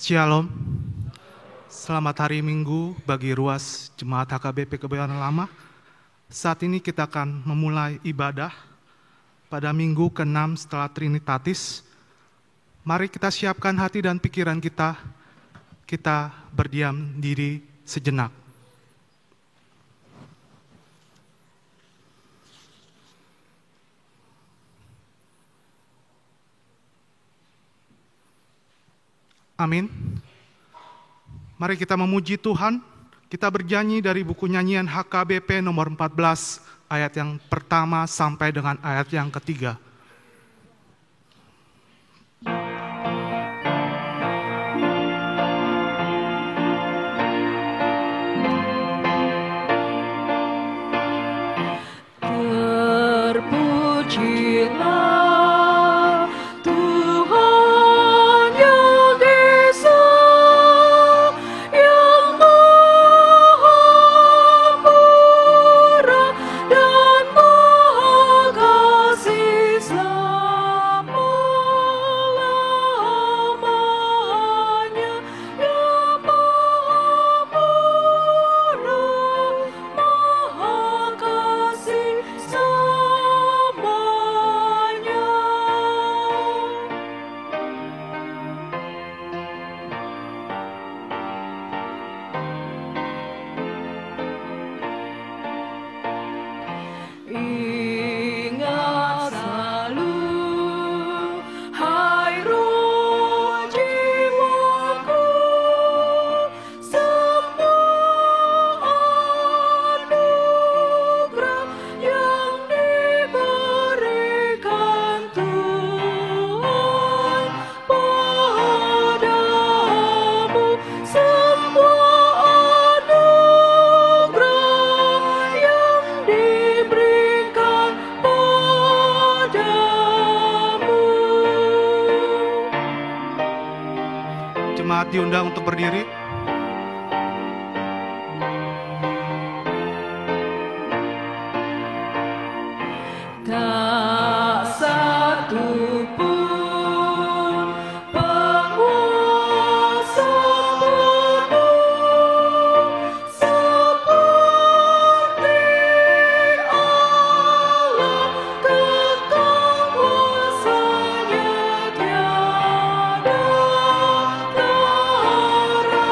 Shalom, selamat hari Minggu bagi Ruas Jemaat HKBP Kebayoran Lama. Saat ini kita akan memulai ibadah pada minggu ke-6 setelah Trinitatis. Mari kita siapkan hati dan pikiran kita berdiam diri sejenak. Amin. Mari kita memuji Tuhan. Kita bernyanyi dari buku nyanyian HKBP nomor 14, ayat yang pertama sampai dengan ayat yang ketiga. diundang untuk berdiri. Tak satu pun penguasa penuh seperti Allah, kekal kuasa-Nya tiada taranya,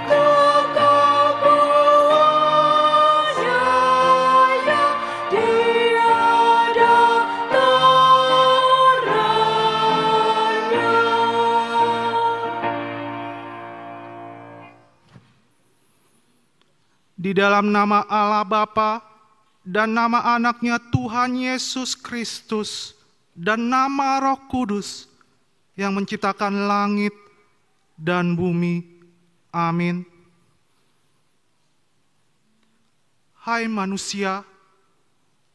kekal kuasa-Nya yang tiada taranya. Di dalam nama Allah Bapa dan nama anaknya Tuhan Yesus Kristus dan nama Roh Kudus yang menciptakan langit dan bumi. Amin. Hai manusia,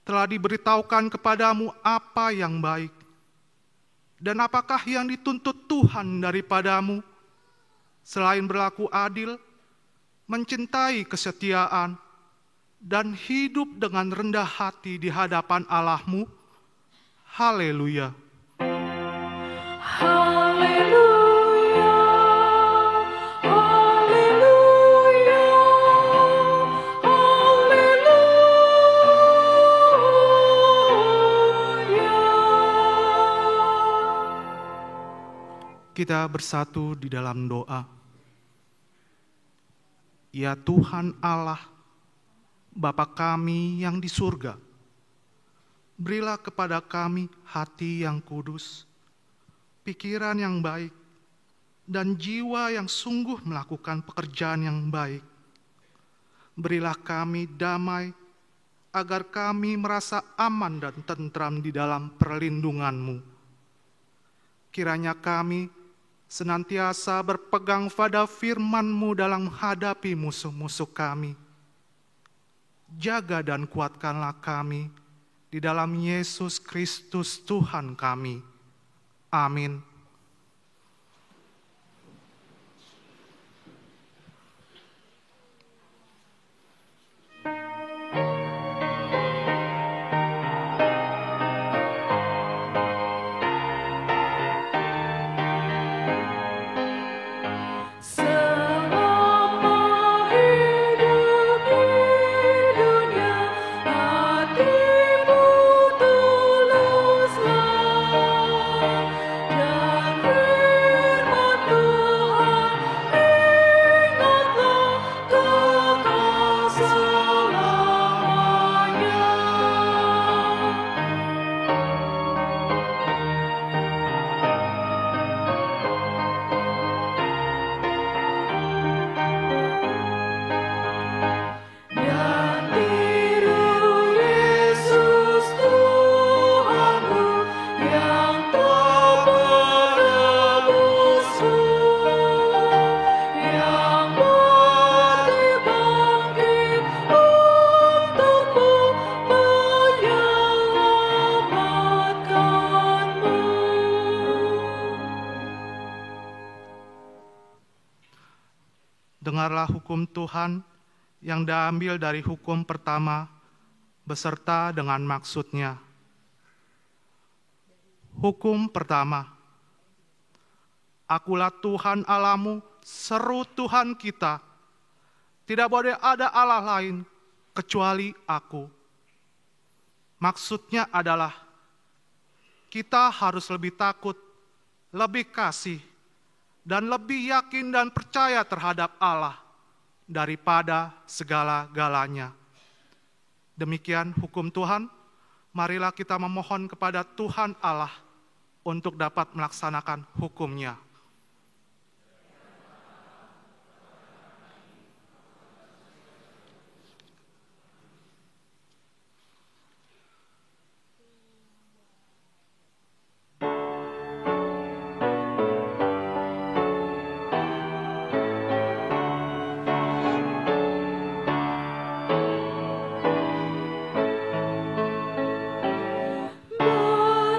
telah diberitahukan kepadamu apa yang baik, dan apakah yang dituntut Tuhan daripadamu, selain berlaku adil, mencintai kesetiaan, dan hidup dengan rendah hati di hadapan Allahmu. Haleluya. Haleluya, haleluya, haleluya. Kita bersatu di dalam doa. Ya Tuhan Allah, Bapa kami yang di surga, berilah kepada kami hati yang kudus, pikiran yang baik, dan jiwa yang sungguh melakukan pekerjaan yang baik. Berilah kami damai, agar kami merasa aman dan tentram di dalam perlindungan-Mu. Kiranya kami senantiasa berpegang pada firman-Mu dalam menghadapi musuh-musuh kami. Jaga dan kuatkanlah kami di dalam Yesus Kristus Tuhan kami. Amin. Selama hidup di dunia, hatimu tuluslah, dan firman Tuhan ingatlah kekal selamanya. Dan tiru Yesus Tuhanmu yang telah menebusmu, yang mati bangkit untukmu, menyelamatkanmu. Dengarlah hukum Tuhan yang diambil dari hukum pertama beserta dengan maksudnya. Hukum pertama. Akulah Tuhan Allahmu, seru Tuhan kita. Tidak boleh ada Allah lain kecuali aku. Maksudnya adalah kita harus lebih takut, lebih kasih, dan lebih yakin dan percaya terhadap Allah daripada segala-galanya. Demikian hukum Tuhan. Marilah kita memohon kepada Tuhan Allah untuk dapat melaksanakan hukum-Nya.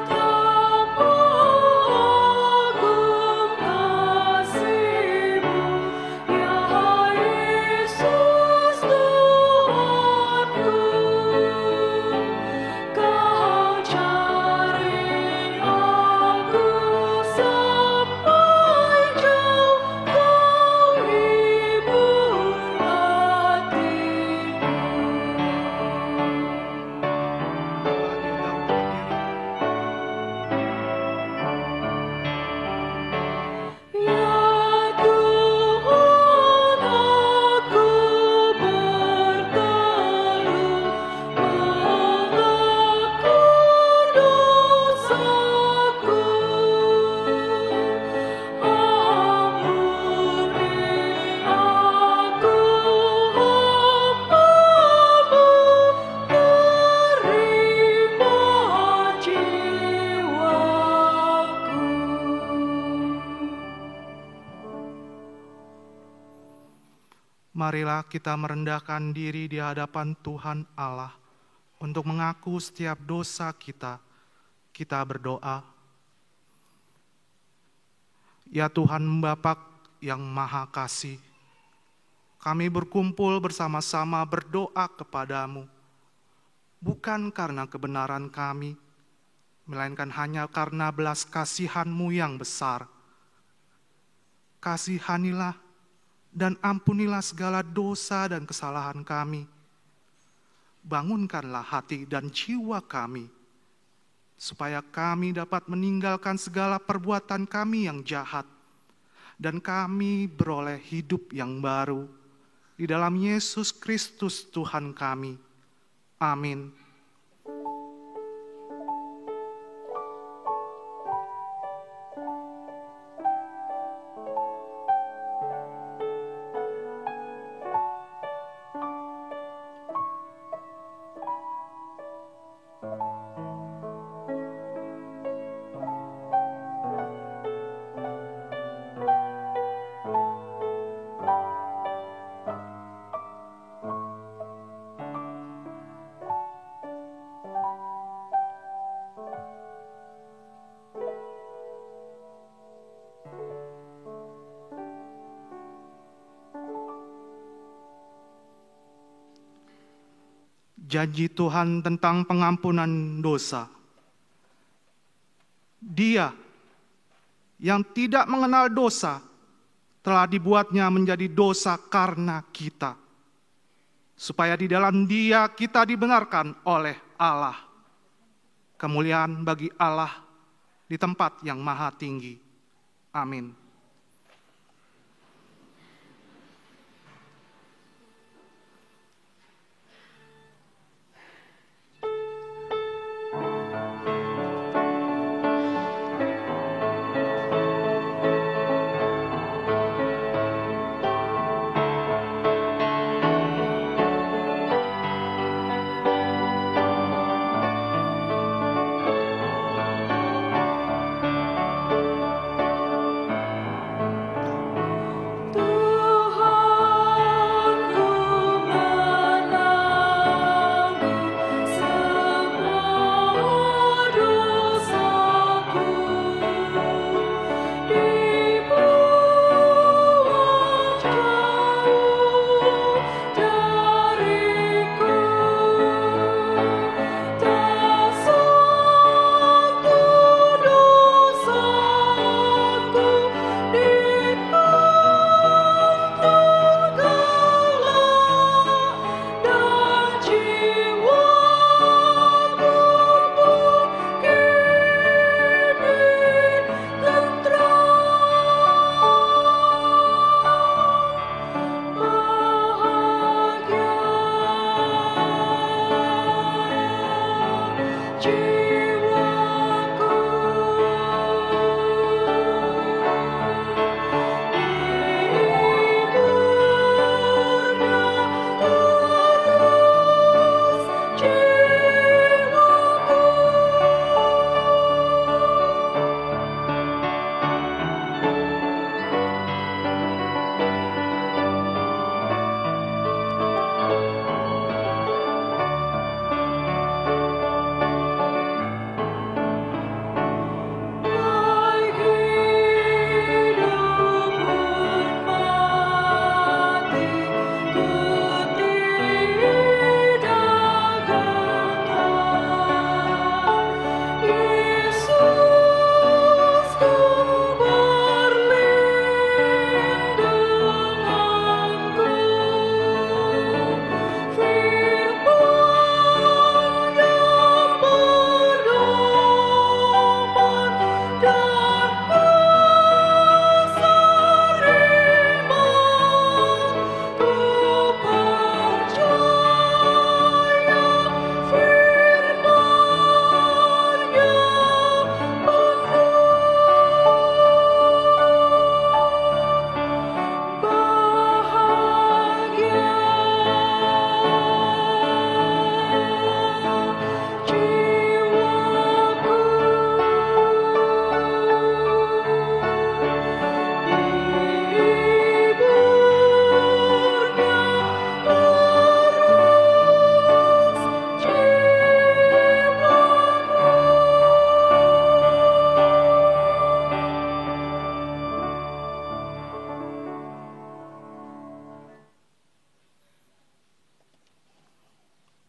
Betapa Marilah kita merendahkan diri di hadapan Tuhan Allah untuk mengaku setiap dosa kita. Kita berdoa. Ya Tuhan Bapa yang Maha Kasih, kami berkumpul bersama-sama berdoa kepadamu, bukan karena kebenaran kami, melainkan hanya karena belas kasihan-Mu yang besar. Kasihanilah dan ampunilah segala dosa dan kesalahan kami. Bangunkanlah hati dan jiwa kami, supaya kami dapat meninggalkan segala perbuatan kami yang jahat, dan kami beroleh hidup yang baru di dalam Yesus Kristus Tuhan kami. Amin. Janji Tuhan tentang pengampunan dosa. Dia yang tidak mengenal dosa telah dibuatnya menjadi dosa karena kita, supaya di dalam Dia kita dibenarkan oleh Allah. Kemuliaan bagi Allah di tempat yang maha tinggi. Amin.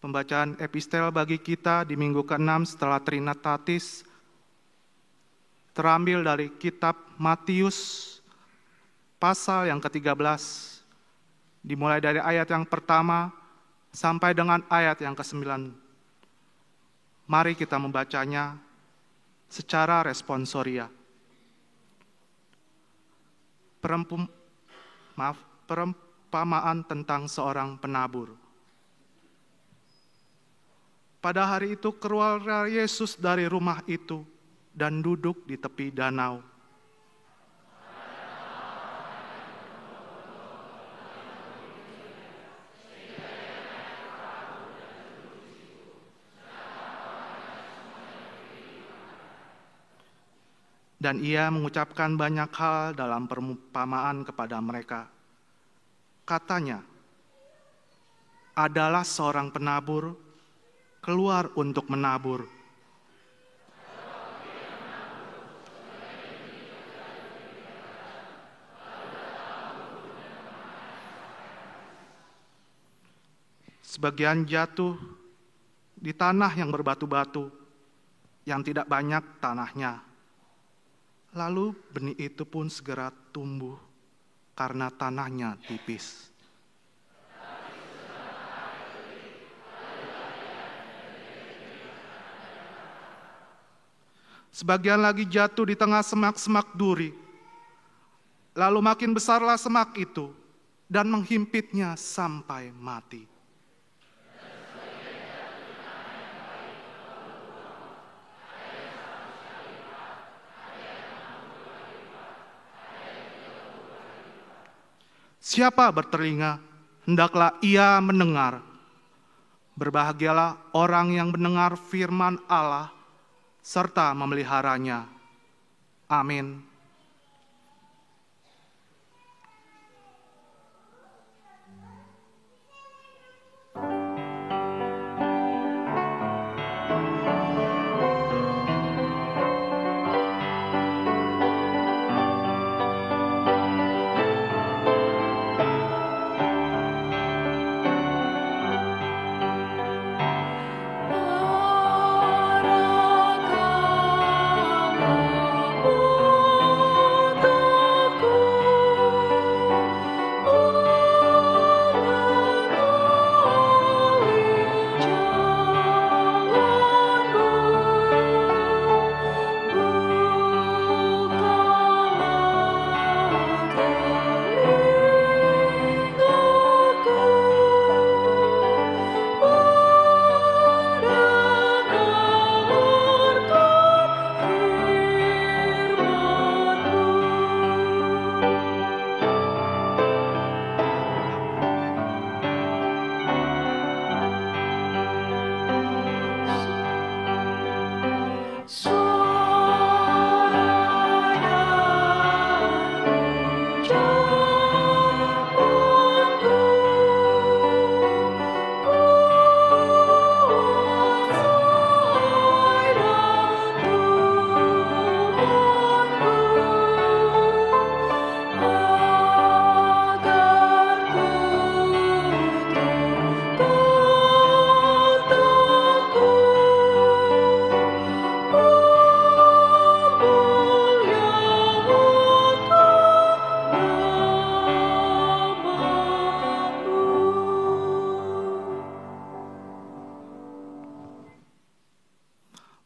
Pembacaan epistel bagi kita di minggu ke-6 setelah Trinitatis terambil dari kitab Matius pasal yang ke-13, dimulai dari ayat yang pertama sampai dengan ayat yang ke-9. Mari kita membacanya secara responsoria. Perumpamaan tentang seorang penabur. Pada hari itu keluar Yesus dari rumah itu dan duduk di tepi danau. Dan ia mengucapkan banyak hal dalam perumpamaan kepada mereka. Katanya, adalah seorang penabur keluar untuk menabur. Sebagian jatuh di tanah yang berbatu-batu, yang tidak banyak tanahnya. Lalu benih itu pun segera tumbuh karena tanahnya tipis. Sebagian lagi jatuh di tengah semak-semak duri. Lalu makin besarlah semak itu dan menghimpitnya sampai mati. Siapa bertelinga, hendaklah ia mendengar. Berbahagialah orang yang mendengar firman Allah serta memeliharanya. Amin.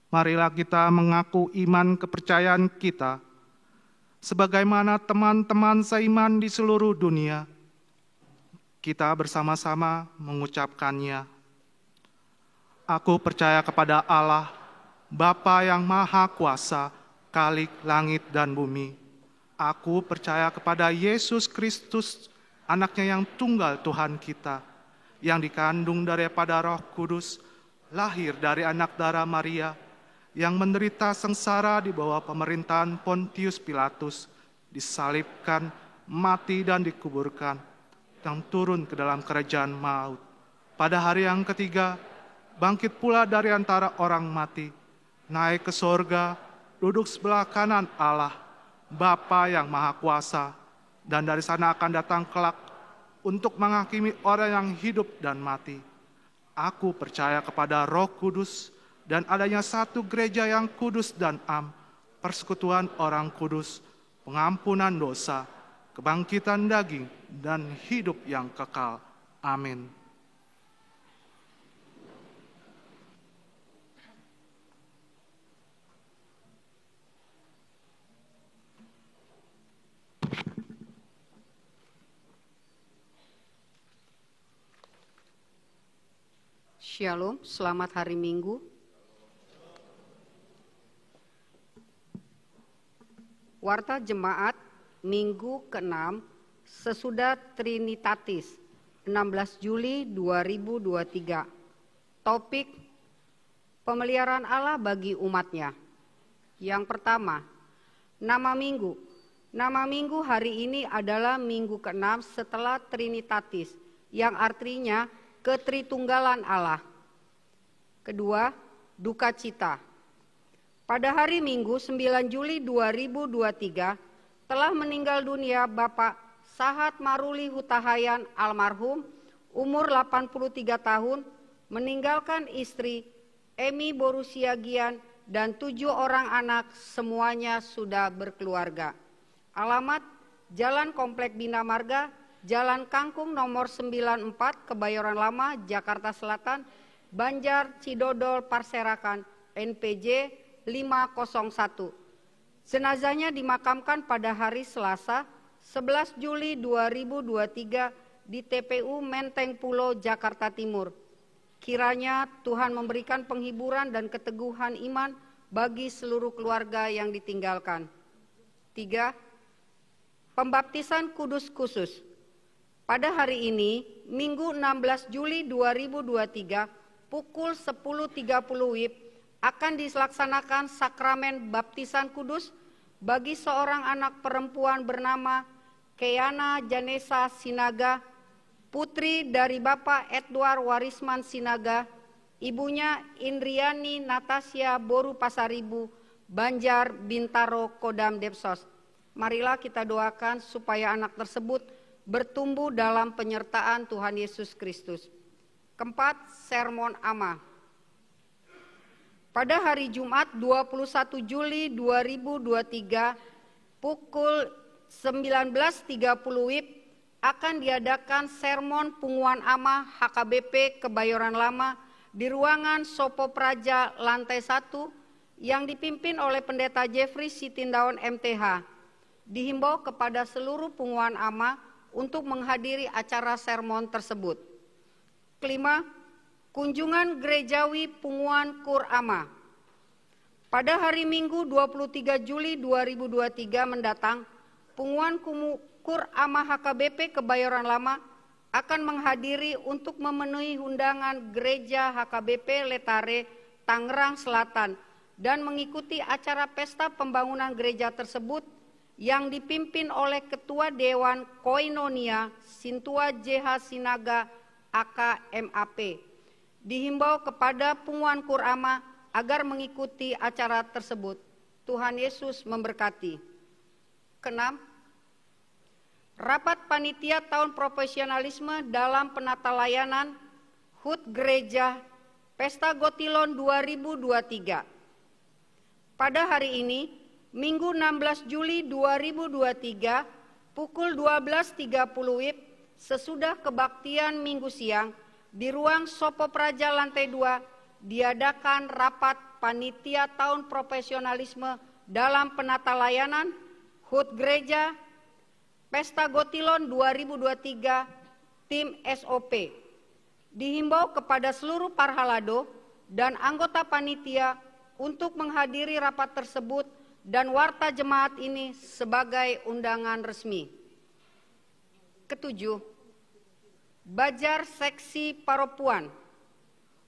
Marilah kita mengaku iman kepercayaan kita, sebagaimana teman-teman seiman di seluruh dunia. Kita bersama-sama mengucapkannya. Aku percaya kepada Allah, Bapa yang Maha Kuasa, Khalik langit dan bumi. Aku percaya kepada Yesus Kristus, Anaknya yang tunggal Tuhan kita, yang dikandung daripada Roh Kudus, lahir dari anak darah Maria, yang menderita sengsara di bawah pemerintahan Pontius Pilatus, disalibkan, mati dan dikuburkan, yang turun ke dalam kerajaan maut. Pada hari yang ketiga, bangkit pula dari antara orang mati, naik ke sorga, duduk sebelah kanan Allah, Bapa yang Maha Kuasa, dan dari sana akan datang kelak untuk menghakimi orang yang hidup dan mati. Aku percaya kepada Roh Kudus dan adanya satu gereja yang kudus dan am, persekutuan orang kudus, pengampunan dosa, kebangkitan daging, dan hidup yang kekal. Amin. Shalom, selamat hari Minggu. Warta Jemaat Minggu ke-6 sesudah Trinitatis 16 Juli 2023. Topik pemeliharaan Allah bagi umatnya. Yang pertama, nama minggu. Nama minggu hari ini adalah minggu ke-6 setelah Trinitatis, yang artinya ketritunggalan Allah. Kedua, duka cita. Pada hari Minggu 9 Juli 2023 telah meninggal dunia Bapak Sahat Maruli Hutahayan almarhum, umur 83 tahun, meninggalkan istri Emi Borusiagian dan 7 orang anak, semuanya sudah berkeluarga. Alamat Jalan Komplek Bina Marga, Jalan Kangkung nomor 94, Kebayoran Lama, Jakarta Selatan, Banjar, Cidodol, Parserakan, NPJ 501. Jenazahnya dimakamkan pada hari Selasa 11 Juli 2023 di TPU Menteng Pulo, Jakarta Timur. Kiranya Tuhan memberikan penghiburan dan keteguhan iman bagi seluruh keluarga yang ditinggalkan. 3. Pembaptisan kudus khusus. Pada hari ini, Minggu 16 Juli 2023, pukul 10.30 WIB, akan dilaksanakan sakramen baptisan kudus bagi seorang anak perempuan bernama Keana Janesa Sinaga, putri dari Bapak Edward Warisman Sinaga, ibunya Indriani Natasya Boru Pasaribu, Banjar, Bintaro, Kodam Depsos. Marilah kita doakan supaya anak tersebut bertumbuh dalam penyertaan Tuhan Yesus Kristus. Keempat, sermon Amma. Pada hari Jumat 21 Juli 2023 pukul 19.30 WIB akan diadakan sermon punguan Amma HKBP Kebayoran Lama di ruangan Sopo Praja lantai 1 yang dipimpin oleh Pendeta Jeffrey Sitindaun MTH. Dihimbau kepada seluruh punguan Amma untuk menghadiri acara sermon tersebut. Kelima, kunjungan gerejawi punguan Kur Amma. Pada hari Minggu 23 Juli 2023 mendatang, punguan Kur Amma HKBP Kebayoran Lama akan menghadiri untuk memenuhi undangan gereja HKBP Letare, Tangerang Selatan, dan mengikuti acara pesta pembangunan gereja tersebut yang dipimpin oleh Ketua Dewan Koinonia Sintua JH Sinaga AKMAP. Dihimbau kepada punguan Kur Amma agar mengikuti acara tersebut. Tuhan Yesus memberkati. Keenam, rapat panitia tahun profesionalisme dalam penata layanan HUT Gereja Pesta Gotilon 2023. Pada hari ini, Minggu 16 Juli 2023 pukul 12.30 WIB sesudah kebaktian Minggu siang di ruang Sopo Praja lantai 2 diadakan rapat panitia tahun profesionalisme dalam penata layanan HUT Gereja Pesta Gotilon 2023 tim SOP. Dihimbau kepada seluruh parhalado dan anggota panitia untuk menghadiri rapat tersebut dan warta jemaat ini sebagai undangan resmi. Ketujuh, Bajar Seksi Paropuan.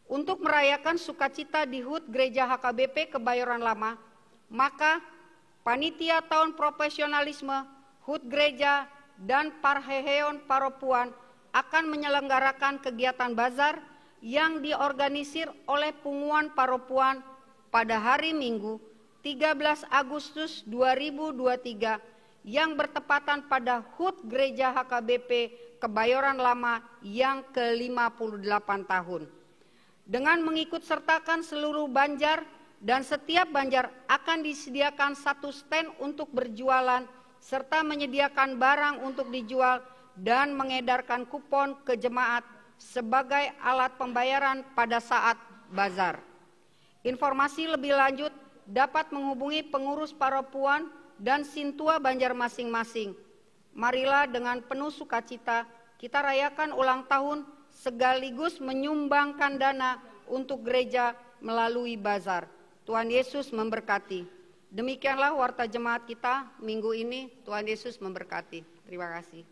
Untuk merayakan sukacita di HUT Gereja HKBP Kebayoran Lama, maka panitia tahun profesionalisme HUT Gereja dan Parheheon Paropuan akan menyelenggarakan kegiatan bazar yang diorganisir oleh punguan Paropuan pada hari Minggu 13 Agustus 2023 yang bertepatan pada HUT Gereja HKBP Kebayoran Lama yang ke-58 tahun. dengan mengikut sertakan seluruh Banjar, dan setiap Banjar akan disediakan satu stand untuk berjualan serta menyediakan barang untuk dijual dan mengedarkan kupon ke jemaat sebagai alat pembayaran pada saat bazar. Informasi lebih lanjut dapat menghubungi pengurus Parapuan dan Sintua Banjar masing-masing. Marilah dengan penuh sukacita kita rayakan ulang tahun sekaligus menyumbangkan dana untuk gereja melalui bazar. Tuhan Yesus memberkati. Demikianlah warta jemaat kita minggu ini. Tuhan Yesus memberkati. Terima kasih.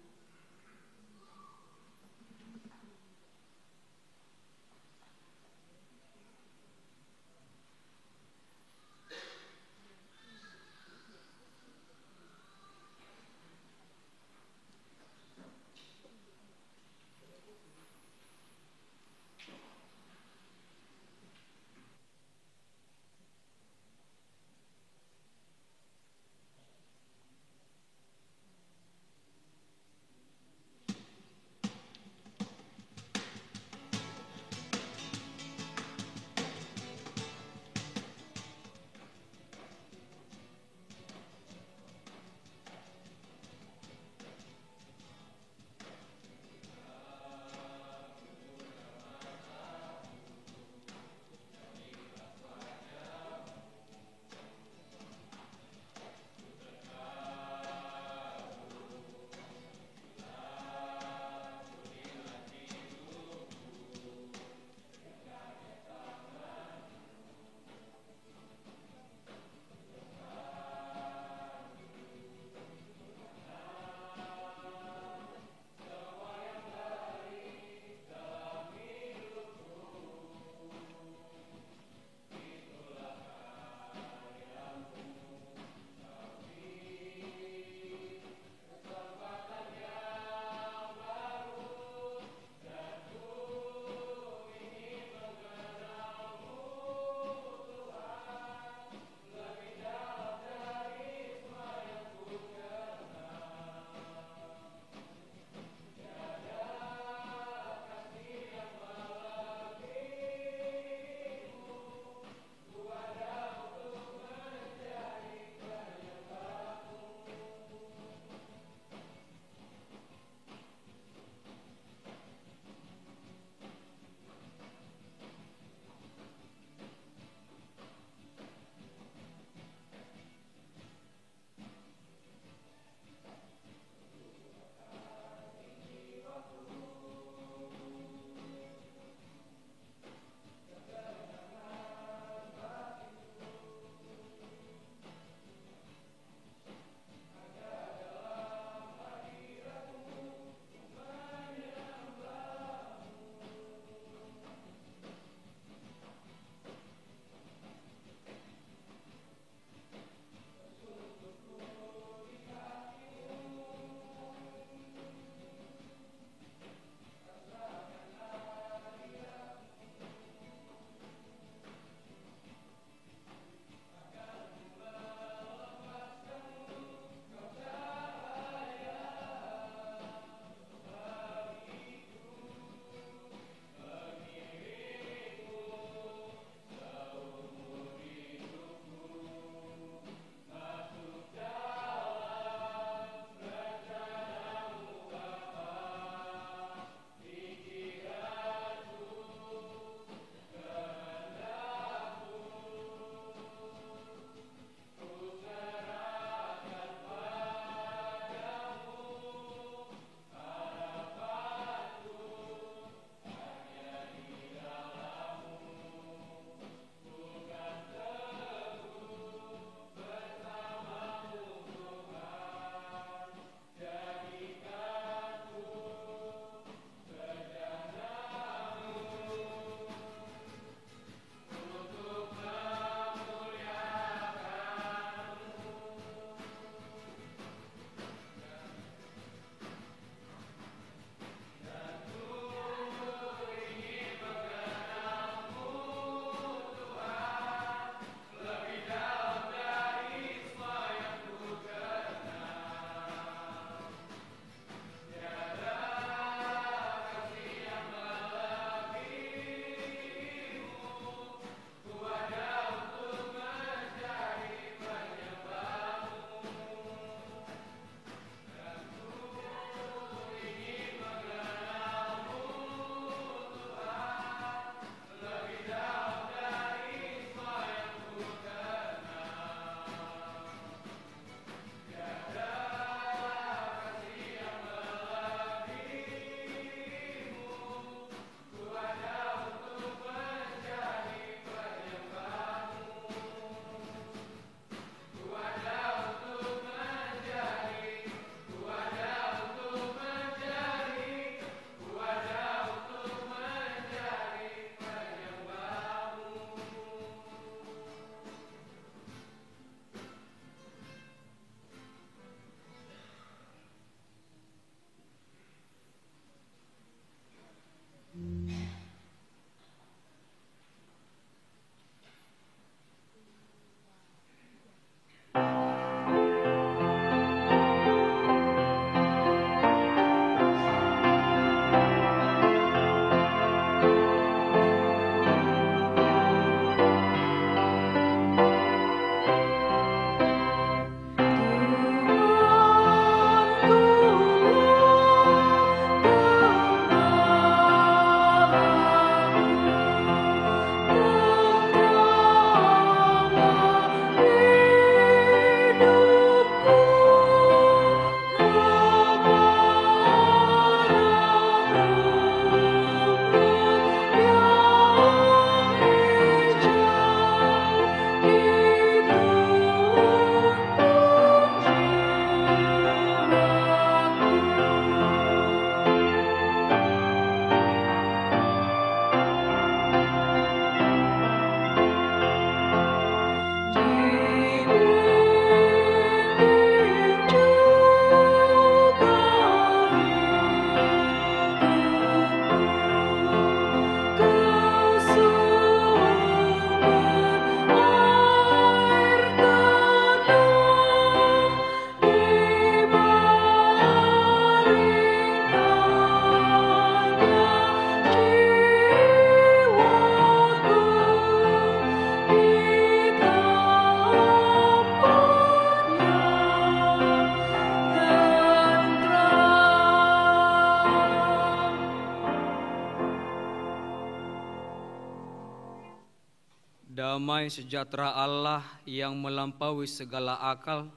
Damai sejahtera Allah yang melampaui segala akal,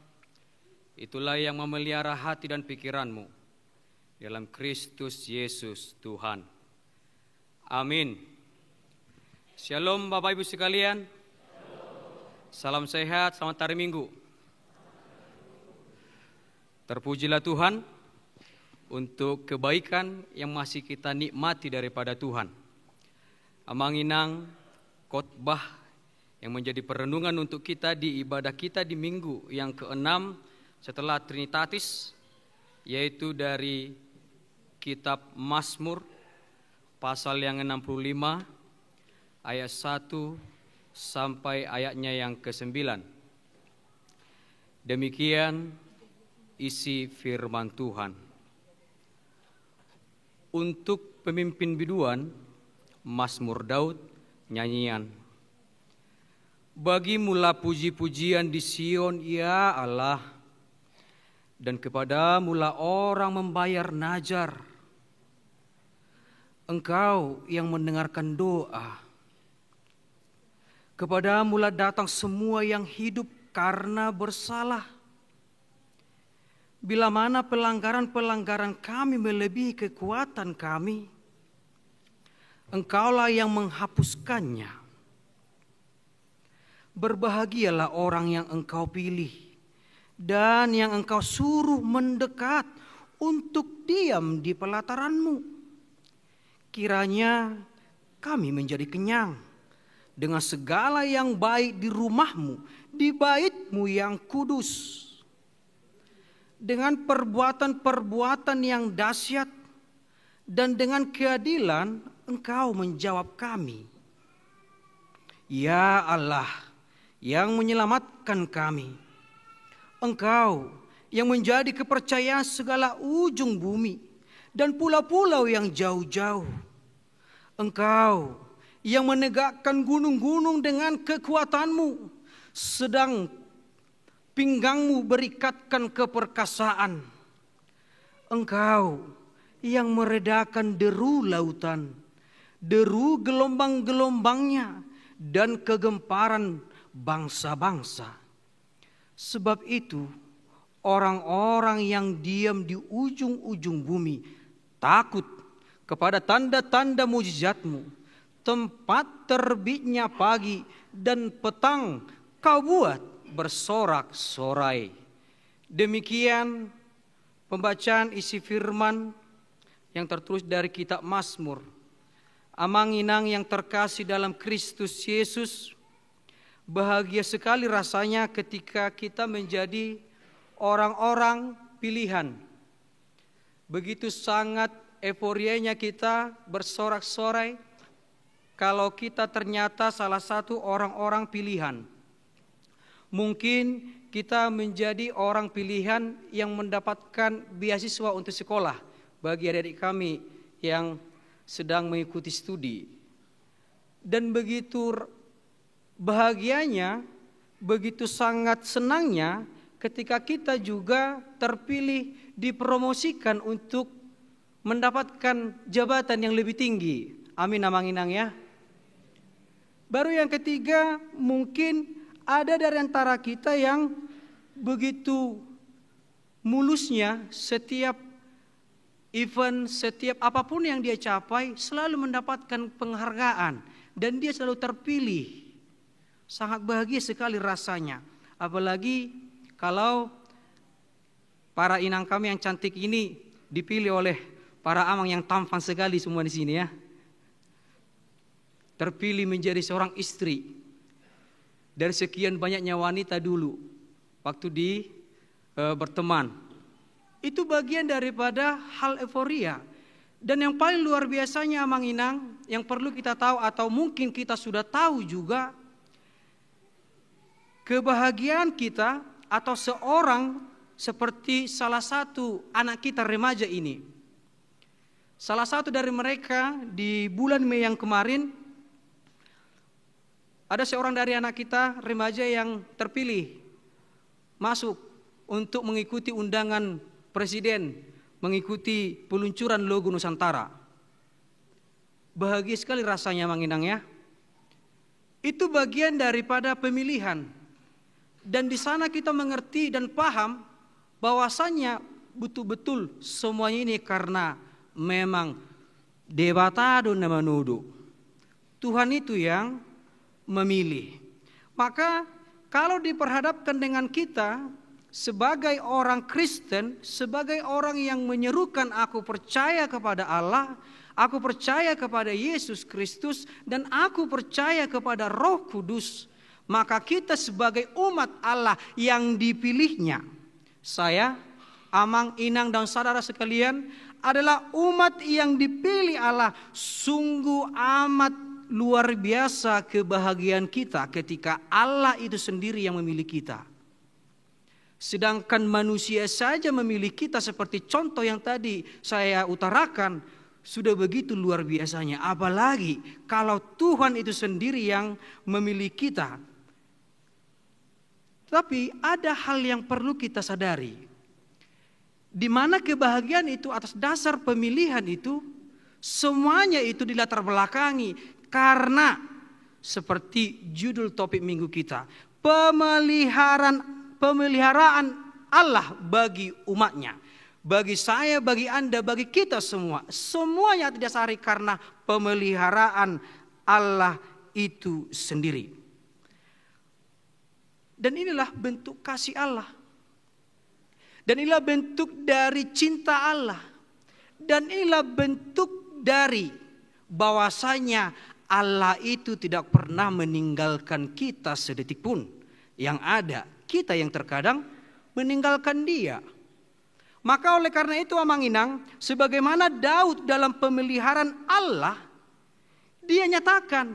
itulah yang memelihara hati dan pikiranmu dalam Kristus Yesus Tuhan. Amin. Shalom Bapak Ibu sekalian. Salam sehat, selamat hari Minggu. Terpujilah Tuhan untuk kebaikan yang masih kita nikmati daripada Tuhan. Amanginang khotbah yang menjadi perenungan untuk kita di ibadah kita di minggu yang ke-6 setelah Trinitatis, yaitu dari kitab Mazmur pasal yang 65 ayat 1 sampai ayatnya yang ke-9. Demikian isi firman Tuhan. Untuk pemimpin biduan, Mazmur Daud, nyanyian. Bagimulah puji-pujian di Sion, ya Allah, dan kepadamulah orang membayar najar. Engkau yang mendengarkan doa. Kepadamulah datang semua yang hidup karena bersalah. Bila mana pelanggaran-pelanggaran kami melebihi kekuatan kami, Engkaulah yang menghapuskannya. Berbahagialah orang yang Engkau pilih dan yang Engkau suruh mendekat untuk diam di pelataran-Mu. Kiranya kami menjadi kenyang dengan segala yang baik di rumah-Mu, di bait-Mu yang kudus. Dengan perbuatan-perbuatan yang dahsyat dan dengan keadilan Engkau menjawab kami. Ya Allah, yang menyelamatkan kami. Engkau yang menjadi kepercayaan segala ujung bumi dan pulau-pulau yang jauh-jauh. Engkau yang menegakkan gunung-gunung dengan kekuatan-Mu, sedang pinggangmu berikatkan keperkasaan. Engkau yang meredakan deru lautan, deru gelombang-gelombangnya, dan kegemparan bangsa-bangsa. Sebab itu orang-orang yang diam di ujung-ujung bumi takut kepada tanda-tanda mujizat-Mu. Tempat terbitnya pagi dan petang Kau buat bersorak-sorai. Demikian pembacaan isi firman yang tertulis dari kitab Mazmur. Amanginang yang terkasih dalam Kristus Yesus, bahagia sekali rasanya ketika kita menjadi orang-orang pilihan. Begitu sangat euforianya kita bersorak-sorai kalau kita ternyata salah satu orang-orang pilihan. Mungkin kita menjadi orang pilihan yang mendapatkan beasiswa untuk sekolah bagi adik-adik kami yang sedang mengikuti studi. Dan begitu bahagianya, begitu sangat senangnya ketika kita juga terpilih dipromosikan untuk mendapatkan jabatan yang lebih tinggi. Amin, amanginang ya. Baru yang ketiga, mungkin ada dari antara kita yang begitu mulusnya setiap event, setiap apapun yang dia capai selalu mendapatkan penghargaan dan dia selalu terpilih. Sangat bahagia sekali rasanya. Apalagi kalau para inang kami yang cantik ini dipilih oleh para amang yang tampan sekali semua di sini ya. Terpilih menjadi seorang istri dari sekian banyaknya wanita dulu waktu berteman. Itu bagian daripada hal euforia. Dan yang paling luar biasanya amanginang yang perlu kita tahu atau mungkin kita sudah tahu juga, kebahagiaan kita atau seorang seperti salah satu anak kita remaja ini. Salah satu dari mereka di bulan Mei yang kemarin, ada seorang dari anak kita remaja yang terpilih masuk untuk mengikuti undangan presiden, mengikuti peluncuran logo Nusantara. Bahagia sekali rasanya manginang ya. Itu bagian daripada pemilihan. Dan di sana kita mengerti dan paham bahwasannya betul-betul semuanya ini karena memang debatado na manudo. Tuhan itu yang memilih. Maka kalau diperhadapkan dengan kita sebagai orang Kristen, sebagai orang yang menyerukan aku percaya kepada Allah, aku percaya kepada Yesus Kristus, dan aku percaya kepada Roh Kudus, maka kita sebagai umat Allah yang dipilihnya, saya, Amang, Inang, dan saudara sekalian adalah umat yang dipilih Allah. Sungguh amat luar biasa kebahagiaan kita ketika Allah itu sendiri yang memilih kita. Sedangkan manusia saja memilih kita seperti contoh yang tadi saya utarakan, sudah begitu luar biasanya. Apalagi kalau Tuhan itu sendiri yang memilih kita. Tapi ada hal yang perlu kita sadari. Di mana kebahagiaan itu atas dasar pemilihan itu, semuanya itu dilatar belakangi karena seperti judul topik minggu kita, pemeliharaan Allah bagi umatnya. Bagi saya, bagi Anda, bagi kita semua. Semuanya didasari karena pemeliharaan Allah itu sendiri. Dan inilah bentuk kasih Allah. Dan inilah bentuk dari cinta Allah. Dan inilah bentuk dari bahwasanya Allah itu tidak pernah meninggalkan kita sedetik pun. Yang ada kita yang terkadang meninggalkan Dia. Maka oleh karena itu Amang Inang, sebagaimana Daud dalam pemeliharaan Allah, dia nyatakan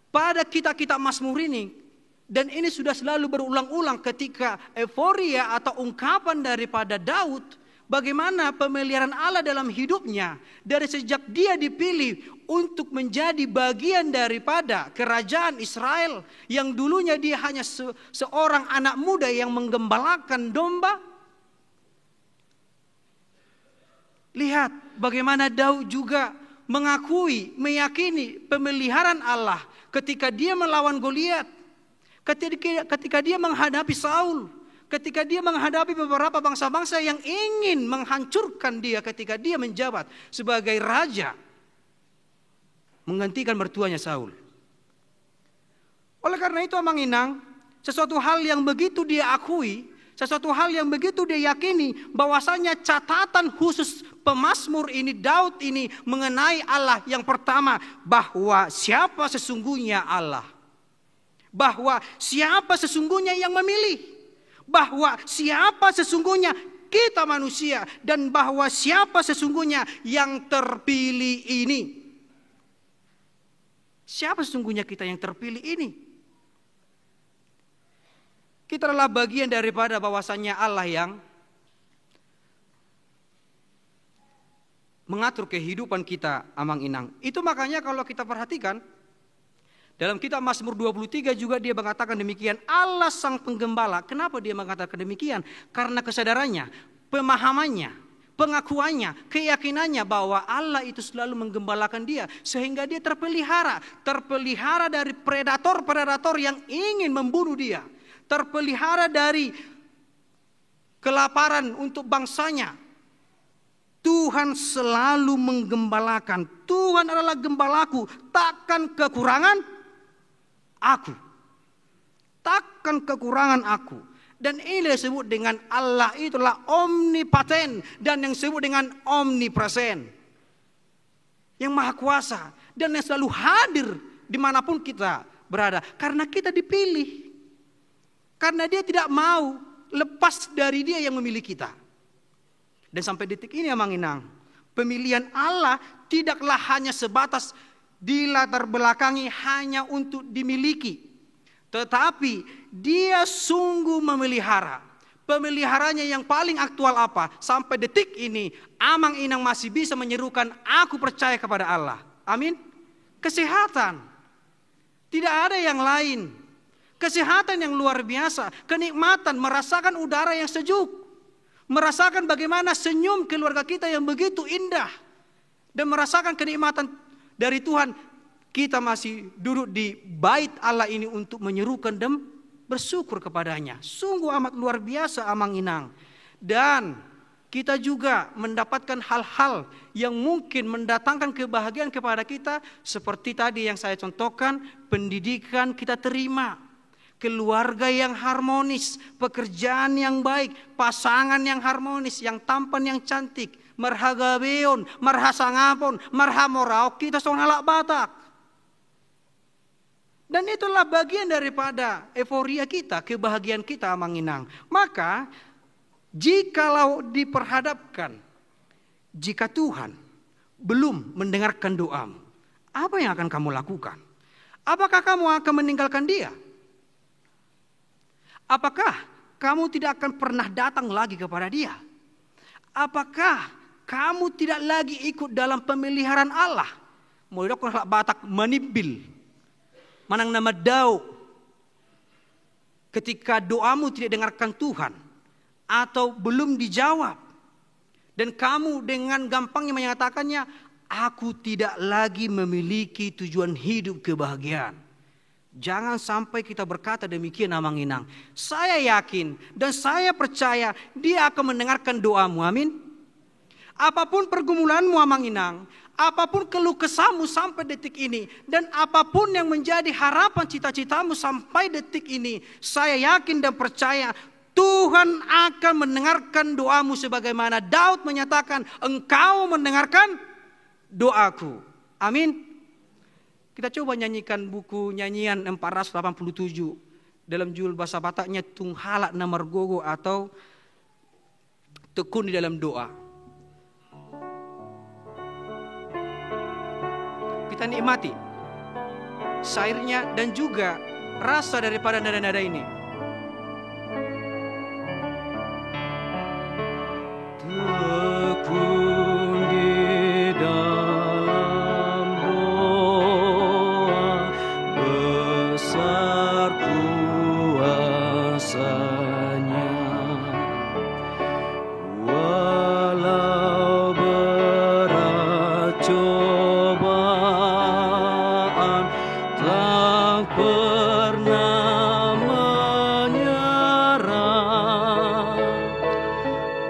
pada kitab-kitab Mazmur ini, dan ini sudah selalu berulang-ulang ketika euforia atau ungkapan daripada Daud, bagaimana pemeliharaan Allah dalam hidupnya dari sejak dia dipilih untuk menjadi bagian daripada kerajaan Israel yang dulunya dia hanya seorang anak muda yang menggembalakan domba. Lihat bagaimana Daud juga mengakui, meyakini pemeliharaan Allah ketika dia melawan Goliat, ketika dia menghadapi Saul, ketika dia menghadapi beberapa bangsa-bangsa yang ingin menghancurkan dia ketika dia menjabat sebagai raja, menggantikan mertuanya Saul. Oleh karena itu Amang Inang, sesuatu hal yang begitu dia akui, sesuatu hal yang begitu dia yakini, bahwasanya catatan khusus pemazmur ini, Daud ini mengenai Allah yang pertama, bahwa siapa sesungguhnya Allah, bahwa siapa sesungguhnya yang memilih, bahwa siapa sesungguhnya kita manusia, dan bahwa siapa sesungguhnya yang terpilih ini. Siapa sesungguhnya kita yang terpilih ini? Kita adalah bagian daripada bahwasannya Allah yang mengatur kehidupan kita, Amang Inang. Itu makanya kalau kita perhatikan dalam kitab Mazmur 23 juga dia mengatakan demikian, Allah sang penggembala. Kenapa dia mengatakan demikian? Karena kesadarannya, pemahamannya, pengakuannya, keyakinannya bahwa Allah itu selalu menggembalakan dia sehingga dia terpelihara dari predator-predator yang ingin membunuh dia. Terpelihara dari kelaparan untuk bangsanya. Tuhan selalu menggembalakan. Tuhan adalah gembalaku, takkan kekurangan aku. Takkan kekurangan aku. Dan ini disebut dengan Allah itulah omnipoten dan yang disebut dengan omnipresent. Yang maha kuasa dan yang selalu hadir dimanapun kita berada. Karena kita dipilih. Karena dia tidak mau lepas dari dia yang memilih kita. Dan sampai detik ini Amang Inang, pemilihan Allah tidaklah hanya sebatas dilatar belakangi hanya untuk dimiliki. Tetapi dia sungguh memelihara. Pemeliharanya yang paling aktual apa? Sampai detik ini Amang Inang masih bisa menyerukan aku percaya kepada Allah. Amin. Kesehatan. Tidak ada yang lain. Kesehatan yang luar biasa, kenikmatan, merasakan udara yang sejuk, merasakan bagaimana senyum keluarga kita yang begitu indah, dan merasakan kenikmatan dari Tuhan kita masih duduk di bait Allah ini untuk menyerukan dan bersyukur kepadanya. Sungguh amat luar biasa Amang Inang. Dan kita juga mendapatkan hal-hal yang mungkin mendatangkan kebahagiaan kepada kita. Seperti tadi yang saya contohkan, pendidikan kita terima, keluarga yang harmonis, pekerjaan yang baik, pasangan yang harmonis, yang tampan, yang cantik, marhagabeon, marhasangapon, marhamorao, kita seorang anak Batak. Dan itulah bagian daripada euforia kita, kebahagiaan kita Amang Inang. Maka jikalau diperhadapkan, jika Tuhan belum mendengarkan doamu, apa yang akan kamu lakukan? Apakah kamu akan meninggalkan Dia? Apakah kamu tidak akan pernah datang lagi kepada Dia? Apakah kamu tidak lagi ikut dalam pemeliharaan Allah? Mau dok Batak menibil, manang nama dau. Ketika doamu tidak dengarkan Tuhan atau belum dijawab, dan kamu dengan gampangnya menyatakannya, aku tidak lagi memiliki tujuan hidup kebahagiaan. Jangan sampai kita berkata demikian Amang Inang. Saya yakin dan saya percaya Dia akan mendengarkan doamu. Amin. Apapun pergumulanmu Amang Inang, apapun keluh kesahmu sampai detik ini, dan apapun yang menjadi harapan cita-citamu sampai detik ini, saya yakin dan percaya Tuhan akan mendengarkan doamu sebagaimana Daud menyatakan, Engkau mendengarkan doaku. Amin. Kita coba nyanyikan buku nyanyian 487 dalam judul bahasa Bataknya Tunghalak Namar Gogo atau Tekun di dalam doa. Kita nikmati syairnya dan juga rasa daripada nada-nada ini. Tekun di dalam doa, besar kuasanya, walau berat cobaan, tak pernah menyerah,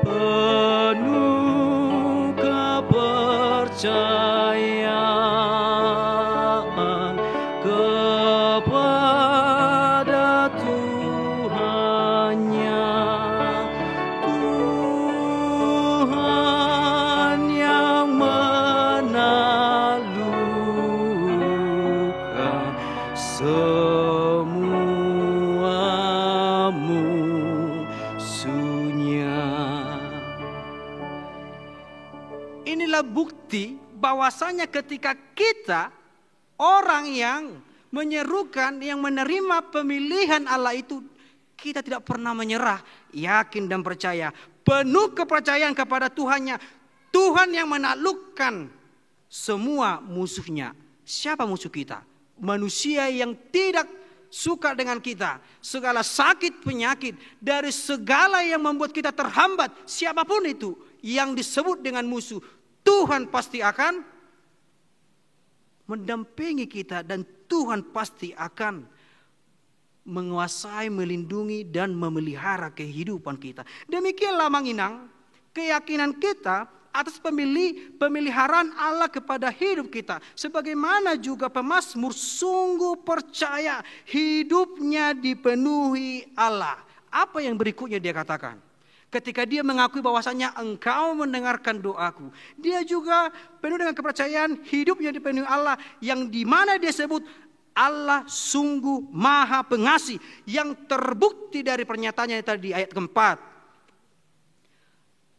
penuh kepercayaan kepada Tuhannya. Tuhan yang menaklukkan semua musuhnya. Inilah bukti bahwasanya ketika kita orang yang menyerukan, yang menerima pemilihan Allah itu, kita tidak pernah menyerah, yakin dan percaya, penuh kepercayaan kepada Tuhannya. Tuhan yang menaklukkan semua musuhnya. Siapa musuh kita? Manusia yang tidak suka dengan kita, segala sakit penyakit, dari segala yang membuat kita terhambat, siapapun itu yang disebut dengan musuh, Tuhan pasti akan mendampingi kita dan Tuhan pasti akan menguasai, melindungi dan memelihara kehidupan kita. Demikianlah Mang Inang, keyakinan kita atas pemeliharaan Allah kepada hidup kita. Sebagaimana juga pemazmur sungguh percaya hidupnya dipenuhi Allah. Apa yang berikutnya dia katakan? Ketika dia mengakui bahwasanya Engkau mendengarkan doaku, dia juga penuh dengan kepercayaan hidupnya dipenuhi Allah, yang dimana dia sebut Allah sungguh maha pengasih, yang terbukti dari pernyataannya tadi di ayat keempat.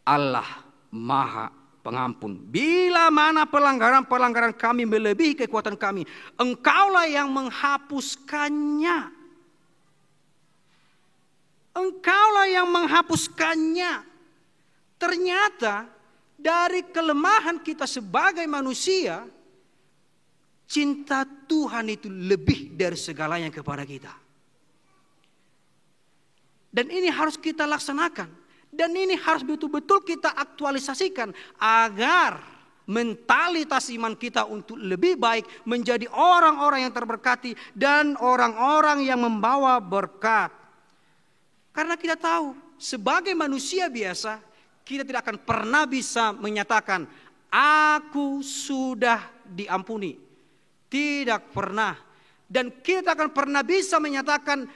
Allah maha pengampun. Bila mana pelanggaran-pelanggaran kami melebihi kekuatan kami, Engkaulah yang menghapuskannya. Engkaulah yang menghapuskannya. Ternyata dari kelemahan kita sebagai manusia, cinta Tuhan itu lebih dari segalanya kepada kita. Dan ini harus kita laksanakan. Dan ini harus betul-betul kita aktualisasikan agar mentalitas iman kita untuk lebih baik, menjadi orang-orang yang terberkati dan orang-orang yang membawa berkat. Karena kita tahu sebagai manusia biasa, kita tidak akan pernah bisa menyatakan aku sudah diampuni. Tidak pernah. Dan kita akan pernah bisa menyatakan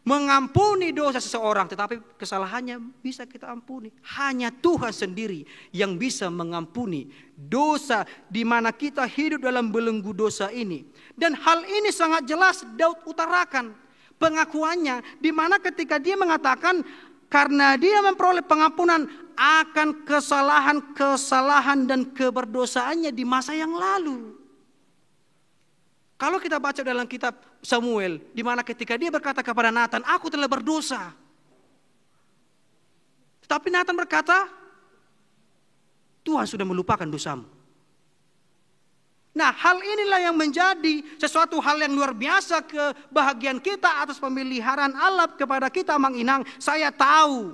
mengampuni dosa seseorang, tetapi kesalahannya bisa kita ampuni. Hanya Tuhan sendiri yang bisa mengampuni dosa di mana kita hidup dalam belenggu dosa ini. Dan hal ini sangat jelas Daud utarakan pengakuannya, di mana ketika dia mengatakan karena dia memperoleh pengampunan akan kesalahan-kesalahan dan keberdosaannya di masa yang lalu. Kalau kita baca dalam kitab Samuel, di mana ketika dia berkata kepada Nathan, aku telah berdosa. Tetapi Nathan berkata, Tuhan sudah melupakan dosamu. Nah, hal inilah yang menjadi sesuatu hal yang luar biasa kebahagiaan kita atas pemeliharaan Allah kepada kita, Mang Inang. Saya tahu,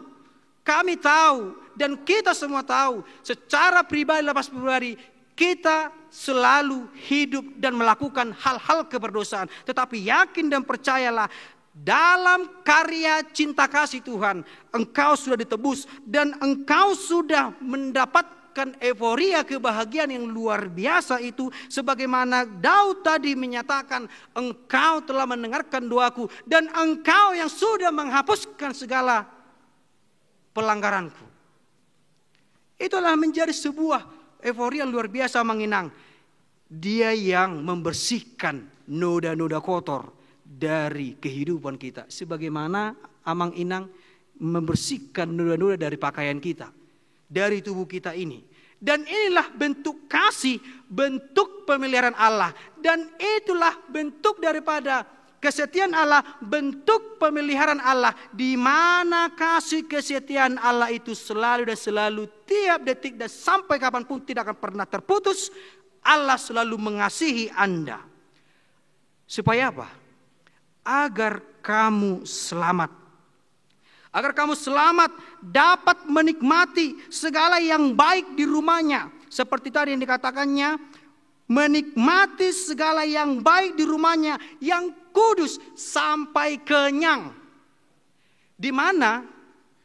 kami tahu, dan kita semua tahu, secara pribadi lepas pribadi, kita selalu hidup dan melakukan hal-hal keberdosaan. Tetapi yakin dan percayalah, dalam karya cinta kasih Tuhan, engkau sudah ditebus dan engkau sudah mendapatkan euforia kebahagiaan yang luar biasa itu. Sebagaimana Daud tadi menyatakan, engkau telah mendengarkan doaku dan engkau yang sudah menghapuskan segala pelanggaranku. Itulah menjadi sebuah euforia luar biasa, Mang Inang. Dia yang membersihkan noda-noda kotor dari kehidupan kita. Sebagaimana Amang Inang membersihkan noda-noda dari pakaian kita, dari tubuh kita ini. Dan inilah bentuk kasih, bentuk pemeliharaan Allah. Dan itulah bentuk daripada kesetiaan Allah, bentuk pemeliharaan Allah, di mana kasih kesetiaan Allah itu selalu dan selalu, tiap detik dan sampai kapanpun tidak akan pernah terputus. Allah selalu mengasihi Anda. Supaya apa? Agar kamu selamat. Agar kamu selamat dapat menikmati segala yang baik di rumahnya. Seperti tadi yang dikatakannya, menikmati segala yang baik di rumahnya, yang kudus sampai kenyang. Di mana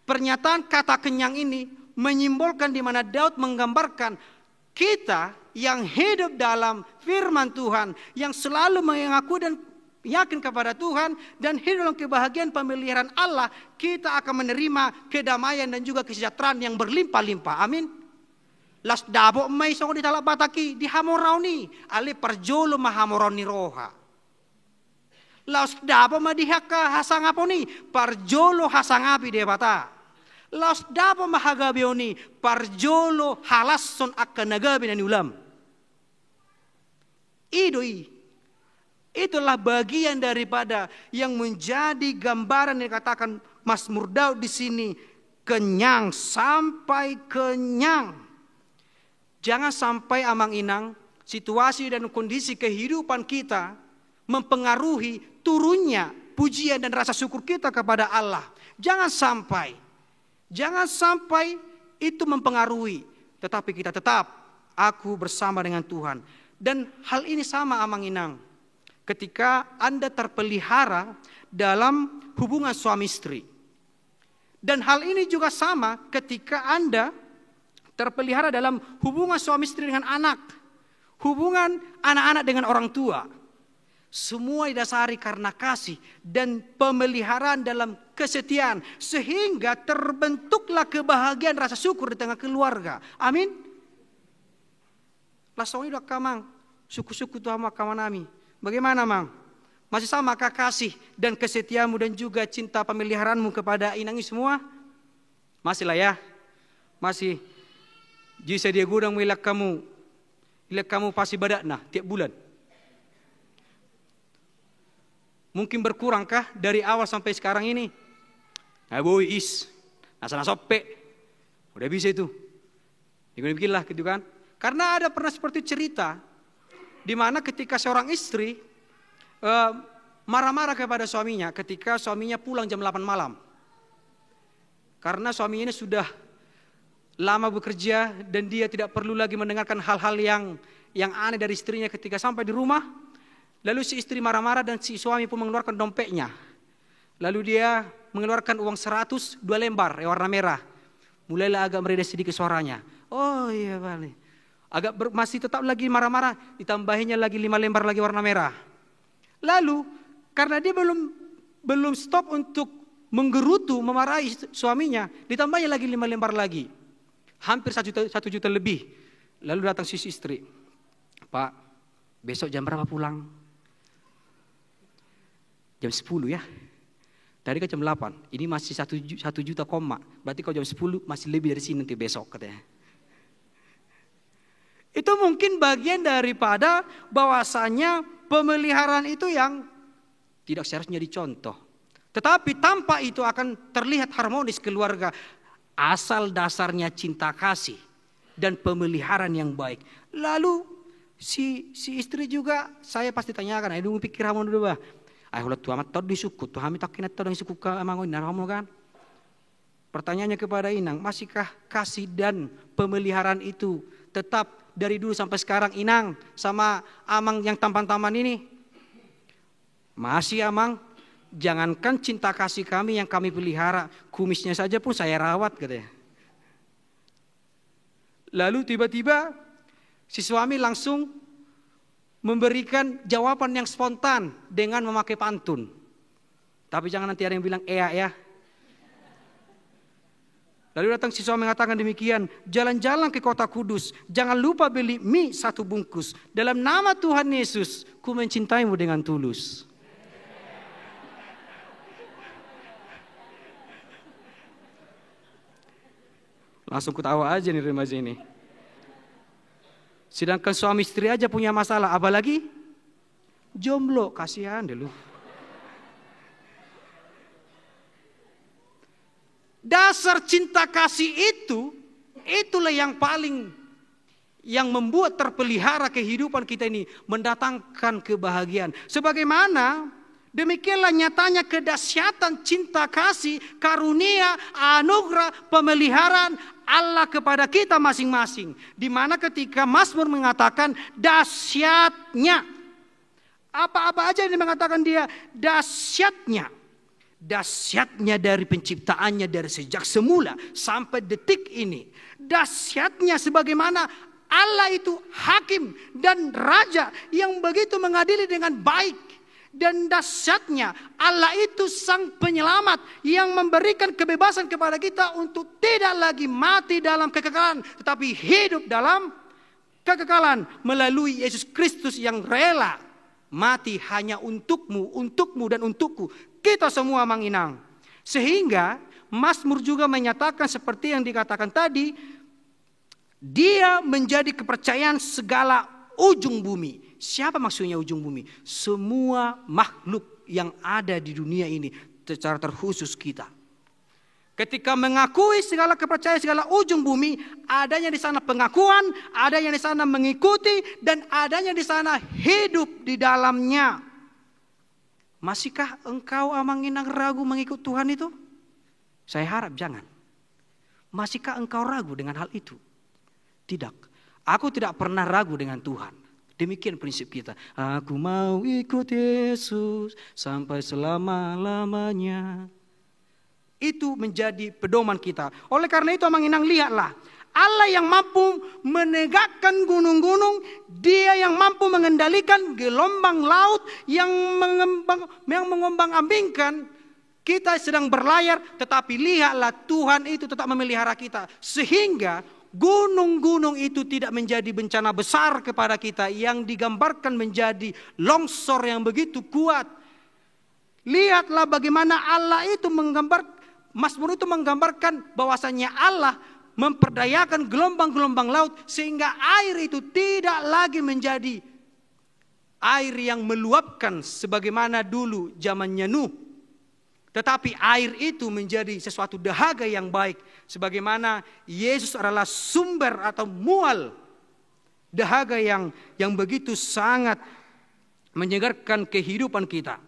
pernyataan kata kenyang ini menyimbolkan, di mana Daud menggambarkan kita yang hidup dalam firman Tuhan, yang selalu mengaku dan yakin kepada Tuhan dan hidup dalam kebahagiaan pemeliharaan Allah, kita akan menerima kedamaian dan juga kesejahteraan yang berlimpah-limpah. Amin. Las dabo may so di talak bataki di hamoraw ni ali parjolo mahamoraw ni roha. Las dabo madihaka hasangapo ni parjolo hasangapi de bata. Las dabo mahagabio ni parjolo halasson akanagabi na ulam. Itulah bagian daripada yang menjadi gambaran yang dikatakan Mazmur Daud di sini, kenyang sampai kenyang. Jangan sampai Amang Inang situasi dan kondisi kehidupan kita mempengaruhi turunnya pujian dan rasa syukur kita kepada Allah. Jangan sampai itu mempengaruhi, tetapi kita tetap aku bersama dengan Tuhan. Dan hal ini sama Amang Inang, ketika Anda terpelihara dalam hubungan suami istri. Dan hal ini juga sama ketika Anda terpelihara dalam hubungan suami istri dengan anak. Hubungan anak-anak dengan orang tua. Semua didasari karena kasih dan pemeliharaan dalam kesetiaan. Sehingga terbentuklah kebahagiaan rasa syukur di tengah keluarga. Amin. Lasong itu kamang, suku-suku Tuhan makaman nami. Bagaimana Mang? Masih samakah kasih dan kesetiaanmu dan juga cinta pemeliharaanmu kepada inangi semua? Masih lah ya. Masih. Jika dia gudang milak kamu pasti badak nah tiap bulan. Mungkin berkurangkah dari awal sampai sekarang ini? Nah boy nasa sope. Udah bisa itu. Bikinlah gitu kan. Karena ada pernah seperti cerita di mana ketika seorang istri marah-marah kepada suaminya ketika suaminya pulang jam 8 malam. Karena suaminya ini sudah lama bekerja dan dia tidak perlu lagi mendengarkan hal-hal yang aneh dari istrinya ketika sampai di rumah. Lalu si istri marah-marah dan si suami pun mengeluarkan dompetnya. Lalu dia mengeluarkan uang 100, 2 lembar warna merah. Mulailah agak mereda sedikit suaranya. Oh iya balik. Masih tetap lagi marah-marah, ditambahinya lagi 5 lembar lagi warna merah. Lalu karena dia belum stop untuk menggerutu, memarahi suaminya, ditambahnya lagi 5 lembar lagi. Hampir 1 juta lebih. Lalu datang si istri. Pak, besok jam berapa pulang? Jam 10 ya. Tadi kan jam 8. Ini masih 1 juta koma. Berarti kalau jam 10 masih lebih dari sini nanti besok katanya. Itu mungkin bagian daripada bahwasanya pemeliharaan itu yang tidak seharusnya dicontoh. Tetapi tanpa itu akan terlihat harmonis keluarga. Asal dasarnya cinta kasih dan pemeliharaan yang baik. Lalu si istri juga saya pasti tanyakan, ayo pikir kamu dulu bah. Ayo Tuhan matau disuku, Tuhan minta kena tahu yang suku emang kamu kan? Pertanyaannya kepada Inang, masihkah kasih dan pemeliharaan itu tetap dari dulu sampai sekarang Inang sama Amang yang tampan-tampan ini? Masih Amang, jangankan cinta kasih kami yang kami pelihara, kumisnya saja pun saya rawat katanya. Lalu tiba-tiba si suami langsung memberikan jawaban yang spontan dengan memakai pantun. Tapi jangan nanti ada yang bilang ya. Lalu datang si suami mengatakan demikian, jalan-jalan ke kota Kudus, jangan lupa beli mie 1 bungkus. Dalam nama Tuhan Yesus, ku mencintaimu dengan tulus. Langsung ketawa aja nih remaja ini. Sedangkan suami istri aja punya masalah, apalagi jomblo, kasihan dulu. Dasar cinta kasih itulah yang membuat terpelihara kehidupan kita ini, mendatangkan kebahagiaan. Sebagaimana demikianlah nyatanya kedahsyatan cinta kasih, karunia, anugerah, pemeliharaan Allah kepada kita masing-masing. Di mana ketika Mazmur mengatakan dahsyatnya. Apa-apa aja yang mengatakan dia dahsyatnya. Dahsyatnya dari penciptaannya dari sejak semula sampai detik ini. Dahsyatnya sebagaimana Allah itu hakim dan raja yang begitu mengadili dengan baik. Dan dahsyatnya Allah itu sang penyelamat yang memberikan kebebasan kepada kita untuk tidak lagi mati dalam kekekalan, tetapi hidup dalam kekekalan melalui Yesus Kristus yang rela mati hanya untukmu dan untukku, kita semua manginang. Sehingga Mazmur juga menyatakan seperti yang dikatakan tadi, dia menjadi kepercayaan segala ujung bumi. Siapa maksudnya ujung bumi? Semua makhluk yang ada di dunia ini, secara terkhusus kita. Ketika mengakui segala kepercayaan, segala ujung bumi, adanya di sana pengakuan, adanya di sana mengikuti, dan adanya di sana hidup di dalamnya. Masihkah engkau Amang-Inang ragu mengikut Tuhan itu? Saya harap jangan. Masihkah engkau ragu dengan hal itu? Tidak. Aku tidak pernah ragu dengan Tuhan. Demikian prinsip kita. Aku mau ikut Yesus sampai selama-lamanya. Itu menjadi pedoman kita. Oleh karena itu Amang-Inang lihatlah. Allah yang mampu menegakkan gunung-gunung. Dia yang mampu mengendalikan gelombang laut yang mengombang-ambingkan. Kita sedang berlayar tetapi lihatlah Tuhan itu tetap memelihara kita. Sehingga gunung-gunung itu tidak menjadi bencana besar kepada kita yang digambarkan menjadi longsor yang begitu kuat. Lihatlah bagaimana Allah itu Mazmur itu menggambarkan bahwasanya Allah memperdayakan gelombang-gelombang laut sehingga air itu tidak lagi menjadi air yang meluapkan sebagaimana dulu zamannya Nuh. Tetapi air itu menjadi sesuatu dahaga yang baik. Sebagaimana Yesus adalah sumber atau mual dahaga yang begitu sangat menyegarkan kehidupan kita.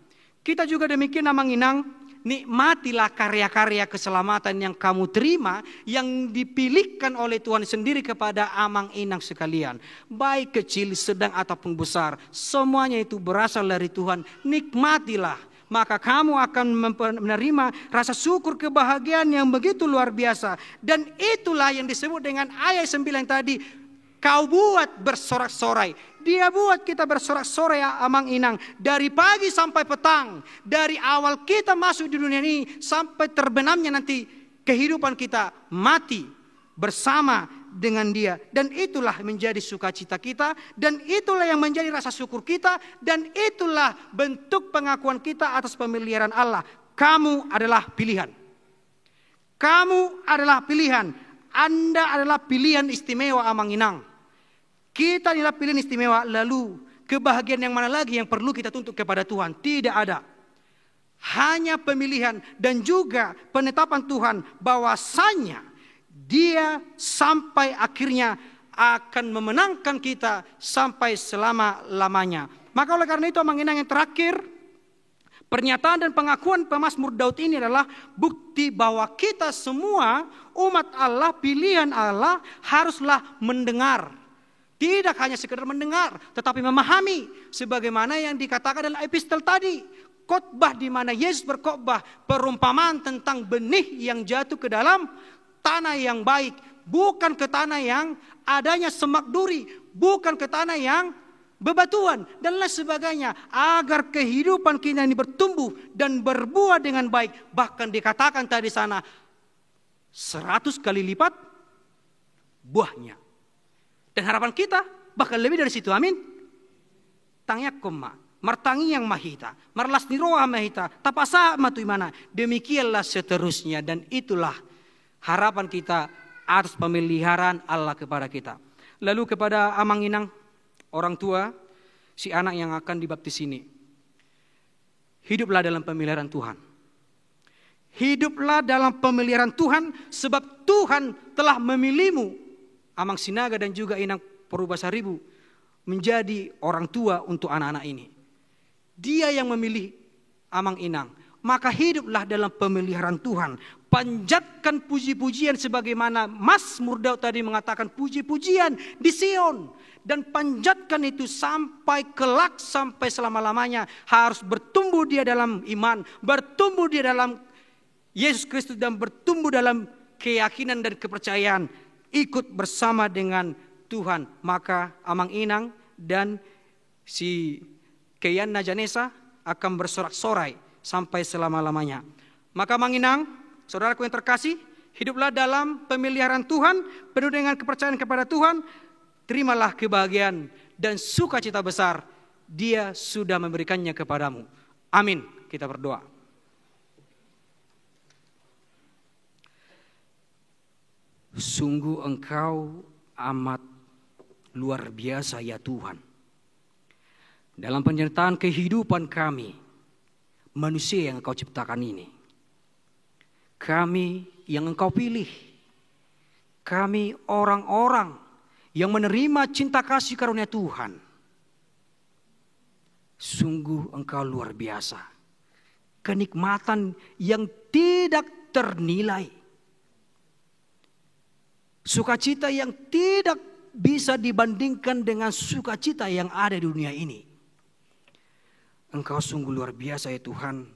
Kita juga demikian Amang-Inang nikmatilah karya-karya keselamatan yang kamu terima, yang dipilihkan oleh Tuhan sendiri kepada amang inang sekalian. Baik kecil, sedang ataupun besar, semuanya itu berasal dari Tuhan. Nikmatilah, maka kamu akan menerima rasa syukur, kebahagiaan yang begitu luar biasa. Dan itulah yang disebut dengan ayat 9 tadi, kau buat bersorak-sorai. Dia buat kita bersorak-sorai amang inang. Dari pagi sampai petang. Dari awal kita masuk di dunia ini sampai terbenamnya nanti kehidupan kita mati bersama dengan dia. Dan itulah menjadi sukacita kita. Dan itulah yang menjadi rasa syukur kita. Dan itulah bentuk pengakuan kita atas pemeliharaan Allah. Kamu adalah pilihan. Kamu adalah pilihan. Anda adalah pilihan istimewa amang inang. Kita adalah pilihan istimewa, lalu kebahagiaan yang mana lagi yang perlu kita tuntut kepada Tuhan? Tidak ada. Hanya pemilihan dan juga penetapan Tuhan bahwasanya Dia sampai akhirnya akan memenangkan kita sampai selama-lamanya. Maka oleh karena itu amang inang yang terakhir, pernyataan dan pengakuan pemazmur Daud ini adalah bukti bahwa kita semua umat Allah, pilihan Allah haruslah mendengar. Tidak hanya sekedar mendengar, tetapi memahami. Sebagaimana yang dikatakan dalam epistel tadi. Khotbah di mana Yesus berkhotbah. Perumpamaan tentang benih yang jatuh ke dalam tanah yang baik. Bukan ke tanah yang adanya semak duri. Bukan ke tanah yang bebatuan. Dan lain sebagainya. Agar kehidupan kita ini bertumbuh dan berbuah dengan baik. Bahkan dikatakan tadi sana 100 kali lipat buahnya. Dan harapan kita bahkan lebih dari situ, amin. Tangyak koma, martangi yang mahita, marlas niroa mahita, tapasa matu imana. Demikianlah seterusnya dan itulah harapan kita atas pemeliharaan Allah kepada kita. Lalu kepada amang inang, orang tua, si anak yang akan dibaptis ini. Hiduplah dalam pemeliharaan Tuhan. Hiduplah dalam pemeliharaan Tuhan sebab Tuhan telah memilihmu. Amang Sinaga dan juga inang Perubasaribu menjadi orang tua untuk anak-anak ini. Dia yang memilih amang inang. Maka hiduplah dalam pemeliharaan Tuhan. Panjatkan puji-pujian sebagaimana Mazmur Daud tadi mengatakan puji-pujian di Sion. Dan panjatkan itu sampai kelak, sampai selama-lamanya. Harus bertumbuh dia dalam iman. Bertumbuh dia dalam Yesus Kristus dan bertumbuh dalam keyakinan dan kepercayaan. Ikut bersama dengan Tuhan. Maka amang inang dan si Keyan Najanesa akan bersorak-sorai sampai selama-lamanya. Maka amang inang, saudaraku yang terkasih, hiduplah dalam pemeliharaan Tuhan, penuh dengan kepercayaan kepada Tuhan. Terimalah kebahagiaan dan sukacita besar. Dia sudah memberikannya kepadamu. Amin. Kita berdoa. Sungguh Engkau amat luar biasa ya Tuhan. Dalam penyertaan kehidupan kami, manusia yang Engkau ciptakan ini. Kami yang Engkau pilih. Kami orang-orang yang menerima cinta kasih karunia Tuhan. Sungguh Engkau luar biasa. Kenikmatan yang tidak ternilai. Sukacita yang tidak bisa dibandingkan dengan sukacita yang ada di dunia ini. Engkau sungguh luar biasa ya Tuhan.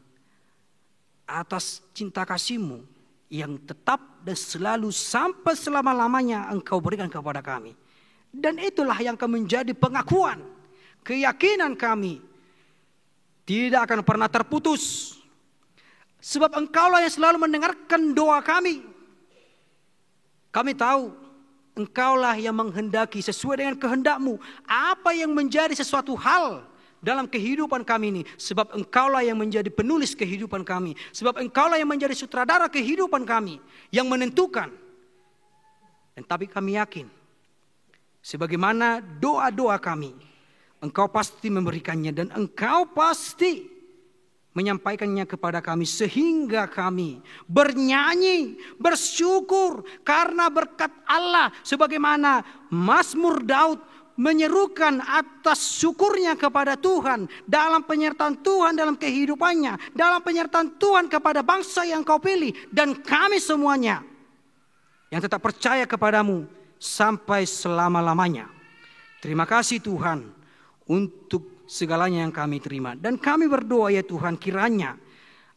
Atas cinta kasih-Mu yang tetap dan selalu sampai selama-lamanya Engkau berikan kepada kami. Dan itulah yang akan menjadi pengakuan, keyakinan kami. Tidak akan pernah terputus. Sebab Engkaulah yang selalu mendengarkan doa kami. Kami tahu Engkaulah yang menghendaki sesuai dengan kehendak-Mu. Apa yang menjadi sesuatu hal dalam kehidupan kami ini. Sebab Engkaulah yang menjadi penulis kehidupan kami. Sebab Engkaulah yang menjadi sutradara kehidupan kami. Yang menentukan. Dan tapi kami yakin. Sebagaimana doa-doa kami. Engkau pasti memberikannya. Dan Engkau pasti menyampaikannya kepada kami sehingga kami bernyanyi, bersyukur karena berkat Allah sebagaimana Mazmur Daud menyerukan atas syukurnya kepada Tuhan, dalam penyertaan Tuhan dalam kehidupannya, dalam penyertaan Tuhan kepada bangsa yang Kau pilih, dan kami semuanya yang tetap percaya kepadamu sampai selama-lamanya. Terima kasih Tuhan untuk segalanya yang kami terima. Dan kami berdoa ya Tuhan, kiranya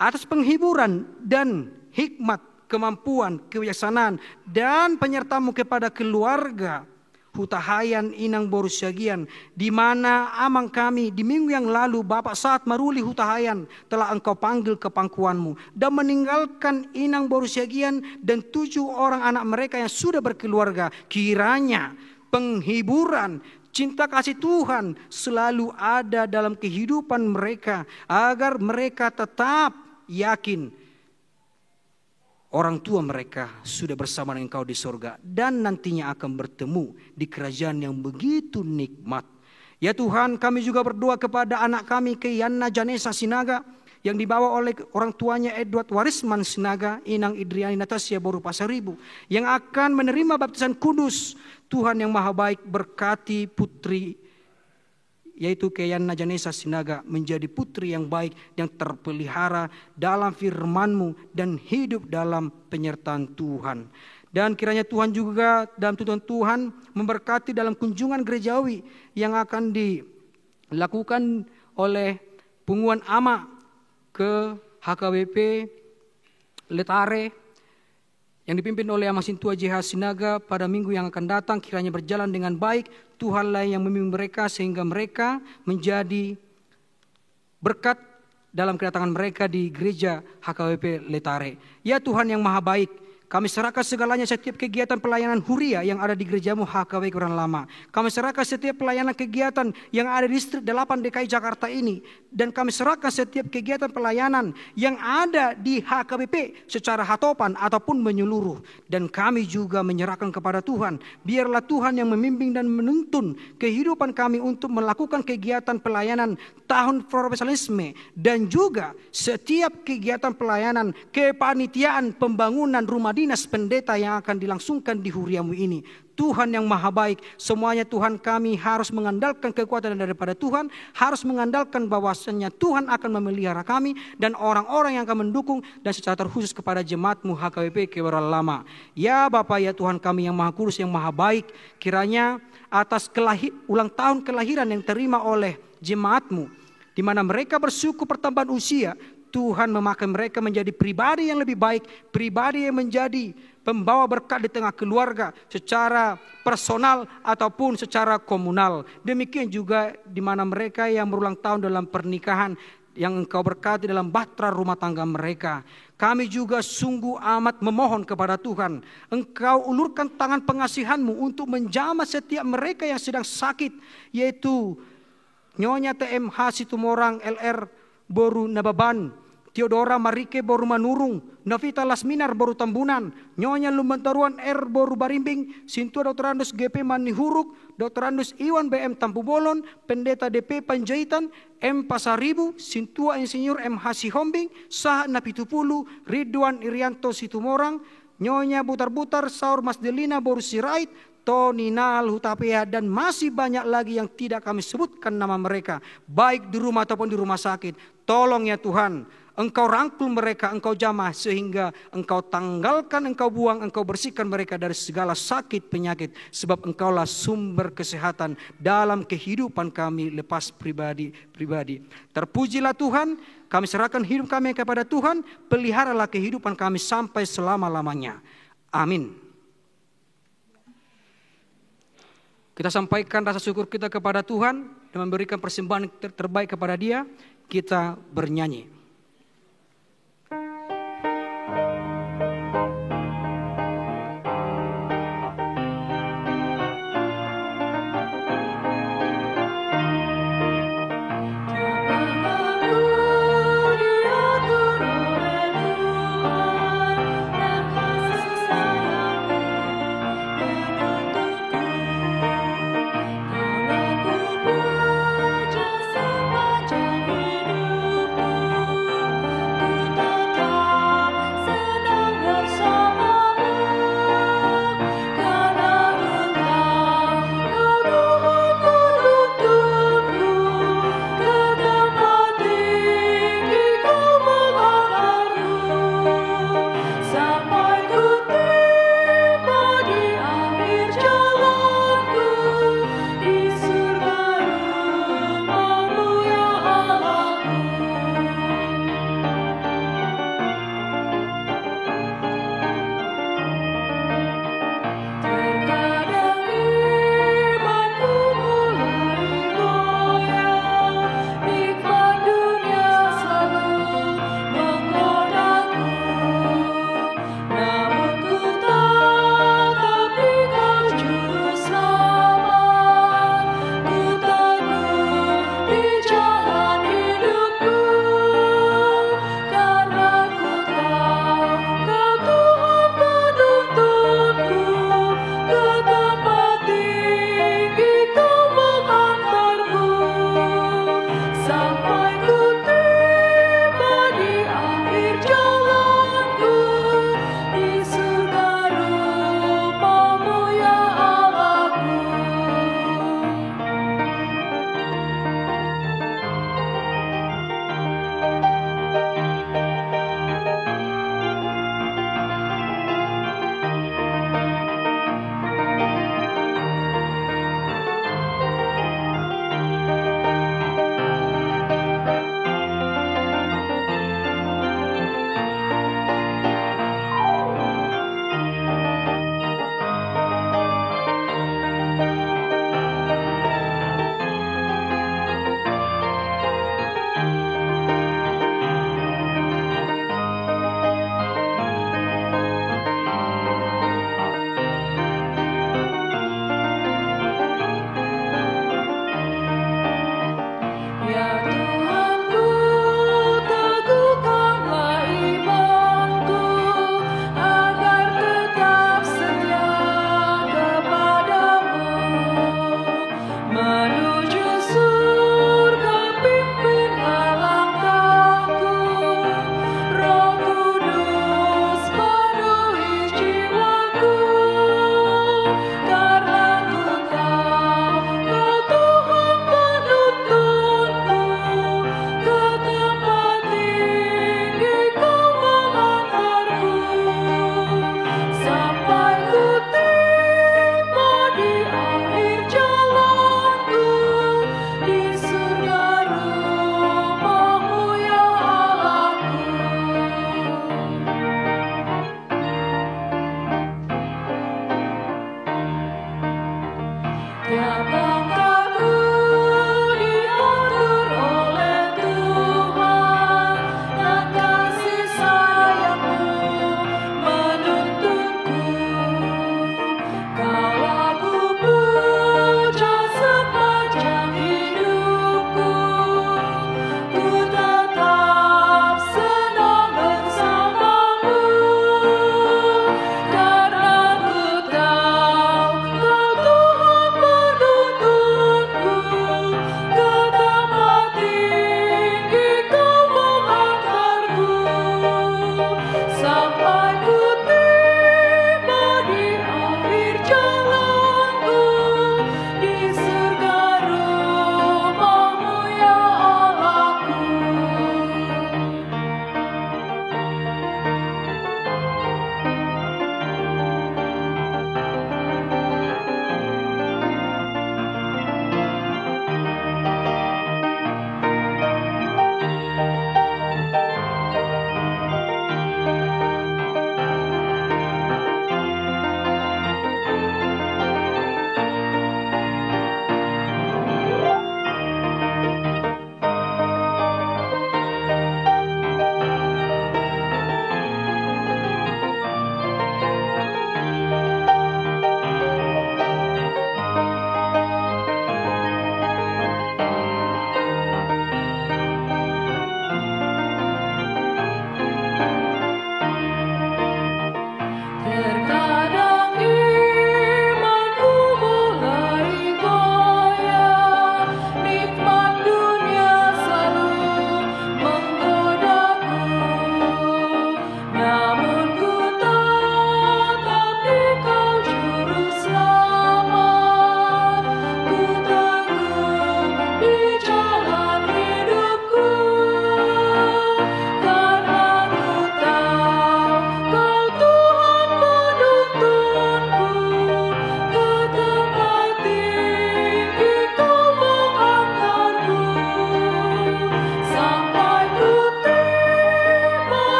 atas penghiburan dan hikmat, kemampuan, kebijaksanaan, dan penyertamu kepada keluarga Hutahayan Inang Borusyagian, di mana amang kami di minggu yang lalu Bapak Saat Maruli Hutahayan telah Engkau panggil ke pangkuanmu dan meninggalkan Inang Borusyagian dan 7 orang anak mereka yang sudah berkeluarga. Kiranya penghiburan, cinta kasih Tuhan selalu ada dalam kehidupan mereka, agar mereka tetap yakin orang tua mereka sudah bersama dengan Engkau di sorga dan nantinya akan bertemu di kerajaan yang begitu nikmat. Ya Tuhan, kami juga berdoa kepada anak kami Yana Janesa Sinaga yang dibawa oleh orang tuanya Edward Warisman Sinaga, Inang Idriani Natasha Boru Pasaribu, yang akan menerima baptisan kudus. Tuhan yang maha baik, berkati putri yaitu Yana Janesa Sinaga menjadi putri yang baik, yang terpelihara dalam firman-Mu dan hidup dalam penyertaan Tuhan. Dan kiranya Tuhan juga dalam tuntunan Tuhan memberkati dalam kunjungan gerejawi yang akan dilakukan oleh Punguan Ama ke HKBP Letare yang dipimpin oleh Amasintua JH Sinaga pada minggu yang akan datang. Kiranya berjalan dengan baik. Tuhanlah yang memimpin mereka sehingga mereka menjadi berkat dalam kedatangan mereka di gereja HKBP Letare. Ya Tuhan yang maha baik, kami serahkan segalanya, setiap kegiatan pelayanan Huria yang ada di gerejamu HKBP Kebayoran Lama. Kami serahkan setiap pelayanan kegiatan yang ada di distrik 8 DKI Jakarta ini. Dan kami serahkan setiap kegiatan pelayanan yang ada di HKBP secara hatopan ataupun menyeluruh. Dan kami juga menyerahkan kepada Tuhan. Biarlah Tuhan yang membimbing dan menuntun kehidupan kami untuk melakukan kegiatan pelayanan tahun profesionalisme. Dan juga setiap kegiatan pelayanan kepanitiaan pembangunan rumah dinas pendeta yang akan dilangsungkan di Huriamu ini. Tuhan yang maha baik, semuanya Tuhan kami harus mengandalkan kekuatan daripada Tuhan, harus mengandalkan bahwasanya Tuhan akan memelihara kami dan orang-orang yang akan mendukung, dan secara terkhusus kepada jemaat-Mu HKBP Kebayoran Lama. Ya Bapa, ya Tuhan kami yang maha kudus, yang maha baik, kiranya atas ulang tahun kelahiran yang terima oleh jemaat-Mu, di mana mereka bersyukur pertambahan usia, Tuhan memakai mereka menjadi pribadi yang lebih baik, pribadi yang menjadi pembawa berkat di tengah keluarga secara personal ataupun secara komunal. Demikian juga di mana mereka yang berulang tahun dalam pernikahan yang Engkau berkati dalam bahtera rumah tangga mereka. Kami juga sungguh amat memohon kepada Tuhan, Engkau ulurkan tangan pengasihan-Mu untuk menjamah setiap mereka yang sedang sakit, yaitu Nyonya TMH Situmorang LR Boru Nababan, Theodora Marike Boru Manurung, Novita Lasminar Boru Tambunan, Nyonya Lumbantaruan R Boru Barimbing, Sintua Dr. Andus GP Manihuruk, Dr. Andus Iwan BM Tampu Bolon, Pendeta DP Panjaitan, M Pasaribu, Sintua Insinyur M Hasihombing, Sah Napitupulu, Ridwan Irianto Situmorang, Nyonya Butar-Butar Saur Mas Delina Boru Sirait, Tony Nal Hutapea, dan masih banyak lagi yang tidak kami sebutkan nama mereka, baik di rumah ataupun di rumah sakit. Tolong ya Tuhan, Engkau rangkul mereka, Engkau jamah, sehingga Engkau tanggalkan, Engkau buang, Engkau bersihkan mereka dari segala sakit penyakit, sebab Engkaulah sumber kesehatan dalam kehidupan kami lepas pribadi. Terpujilah Tuhan, kami serahkan hidup kami kepada Tuhan, peliharalah kehidupan kami sampai selama-lamanya. Amin. Kita sampaikan rasa syukur kita kepada Tuhan dan memberikan persembahan terbaik kepada Dia. Kita bernyanyi. Sepanjang hidupku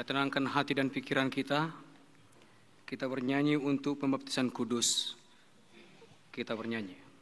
Ya, tenangkan hati dan pikiran kita. Kita bernyanyi untuk pembaptisan kudus. Kita bernyanyi.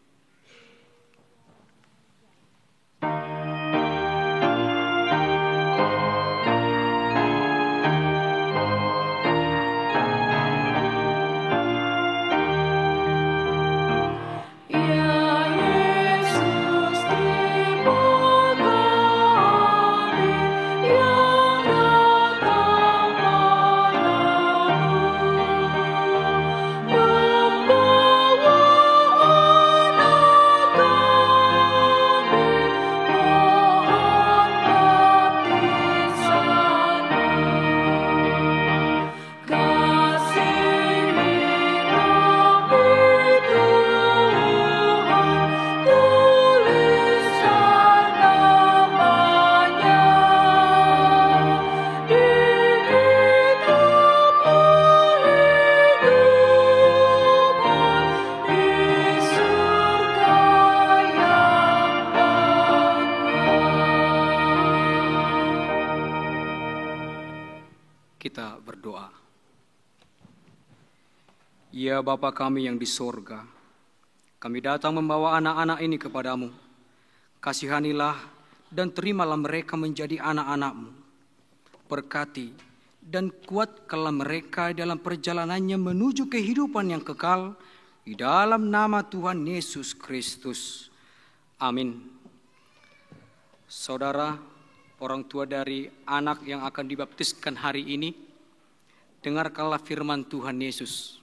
Kita berdoa. Ya Bapa kami yang di sorga, kami datang membawa anak-anak ini kepadamu. Kasihanilah dan terimalah mereka menjadi anak-anak-Mu. Berkati dan kuatkanlah mereka dalam perjalanannya menuju kehidupan yang kekal, di dalam nama Tuhan Yesus Kristus. Amin. Saudara, orang tua dari anak yang akan dibaptiskan hari ini, dengarkanlah firman Tuhan Yesus.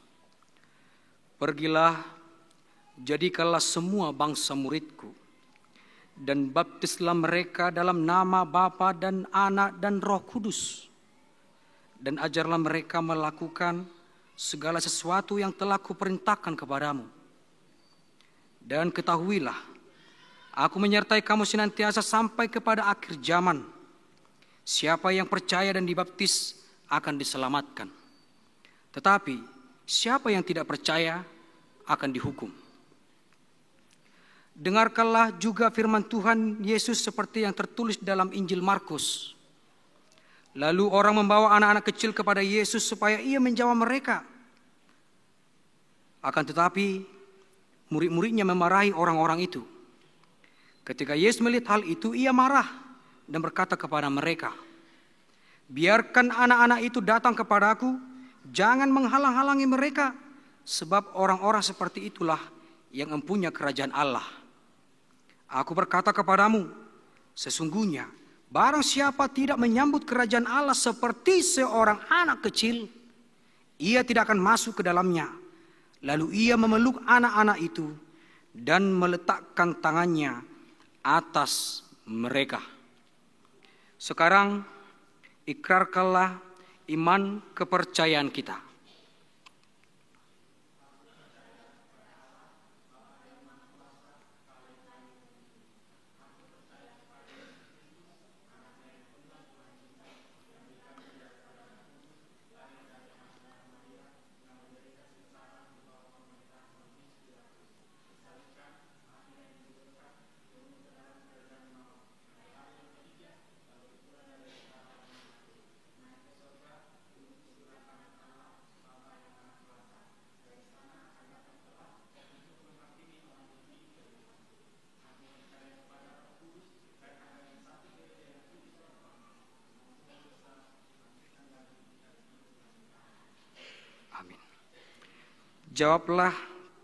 Pergilah, jadikanlah semua bangsa muridku, dan baptislah mereka dalam nama Bapa dan Anak dan Roh Kudus, dan ajarlah mereka melakukan segala sesuatu yang telah kuperintahkan kepadamu. Dan ketahuilah, aku menyertai kamu senantiasa sampai kepada akhir zaman. Siapa yang percaya dan dibaptis akan diselamatkan. Tetapi siapa yang tidak percaya akan dihukum. Dengarkanlah juga firman Tuhan Yesus seperti yang tertulis dalam Injil Markus. Lalu orang membawa anak-anak kecil kepada Yesus supaya ia menjamah mereka. Akan tetapi murid-muridnya memarahi orang-orang itu. Ketika Yesus melihat hal itu, ia marah dan berkata kepada mereka, biarkan anak-anak itu datang kepadaku, jangan menghalang-halangi mereka, sebab orang-orang seperti itulah yang mempunyai kerajaan Allah. Aku berkata kepadamu, sesungguhnya barang siapa tidak menyambut kerajaan Allah seperti seorang anak kecil, ia tidak akan masuk ke dalamnya. Lalu ia memeluk anak-anak itu dan meletakkan tangannya atas mereka. Sekarang ikrarkanlah iman kepercayaan kita. Jawablah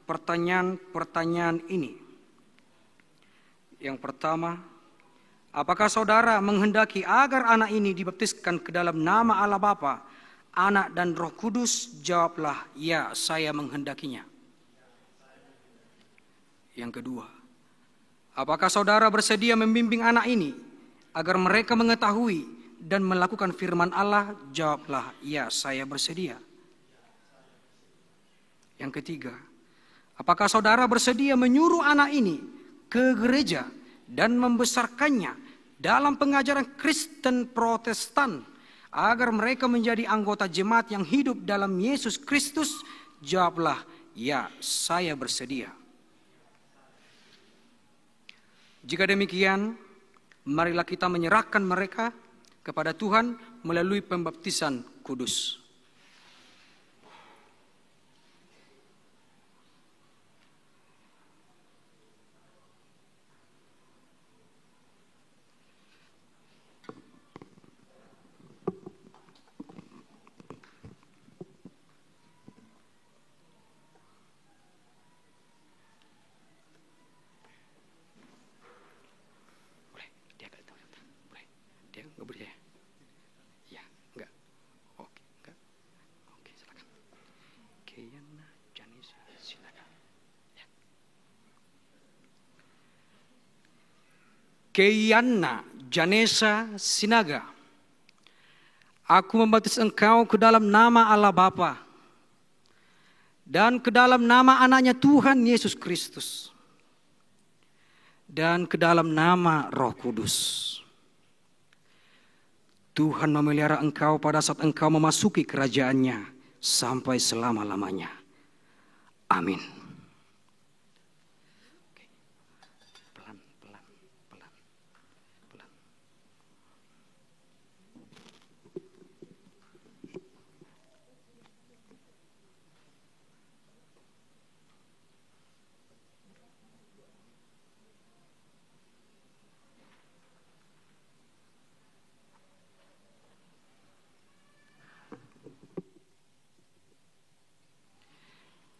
pertanyaan-pertanyaan ini. Yang pertama, apakah saudara menghendaki agar anak ini dibaptiskan ke dalam nama Allah Bapa, Anak dan Roh Kudus? Jawablah, ya, saya menghendakinya. Yang kedua, apakah saudara bersedia membimbing anak ini agar mereka mengetahui dan melakukan firman Allah? Jawablah, ya, saya bersedia. Yang ketiga, apakah saudara bersedia menyuruh anak ini ke gereja dan membesarkannya dalam pengajaran Kristen Protestan agar mereka menjadi anggota jemaat yang hidup dalam Yesus Kristus? Jawablah, ya, saya bersedia. Jika demikian, marilah kita menyerahkan mereka kepada Tuhan melalui pembaptisan kudus. Keiana Janesa Sinaga, aku membaptis engkau ke dalam nama Allah Bapa dan ke dalam nama anaknya Tuhan Yesus Kristus dan ke dalam nama Roh Kudus. Tuhan memelihara engkau pada saat engkau memasuki kerajaannya sampai selama-lamanya. Amin.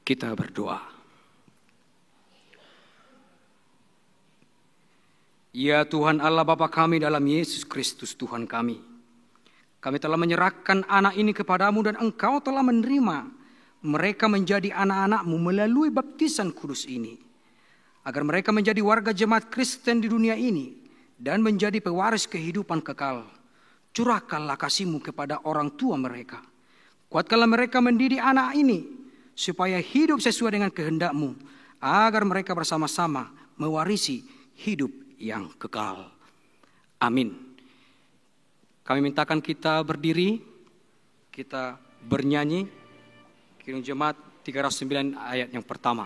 Kita berdoa. Ya Tuhan Allah Bapa kami dalam Yesus Kristus Tuhan kami. Kami telah menyerahkan anak ini kepadamu dan Engkau telah menerima mereka menjadi anak-anak-Mu melalui baptisan kudus ini. Agar mereka menjadi warga jemaat Kristen di dunia ini dan menjadi pewaris kehidupan kekal. Curahkanlah kasih-Mu kepada orang tua mereka. Kuatkanlah mereka mendidik anak ini supaya hidup sesuai dengan kehendak-Mu, agar mereka bersama-sama mewarisi hidup yang kekal. Amin. Kami mintakan kita berdiri, kita bernyanyi Kidung Jemaat 309 ayat yang pertama.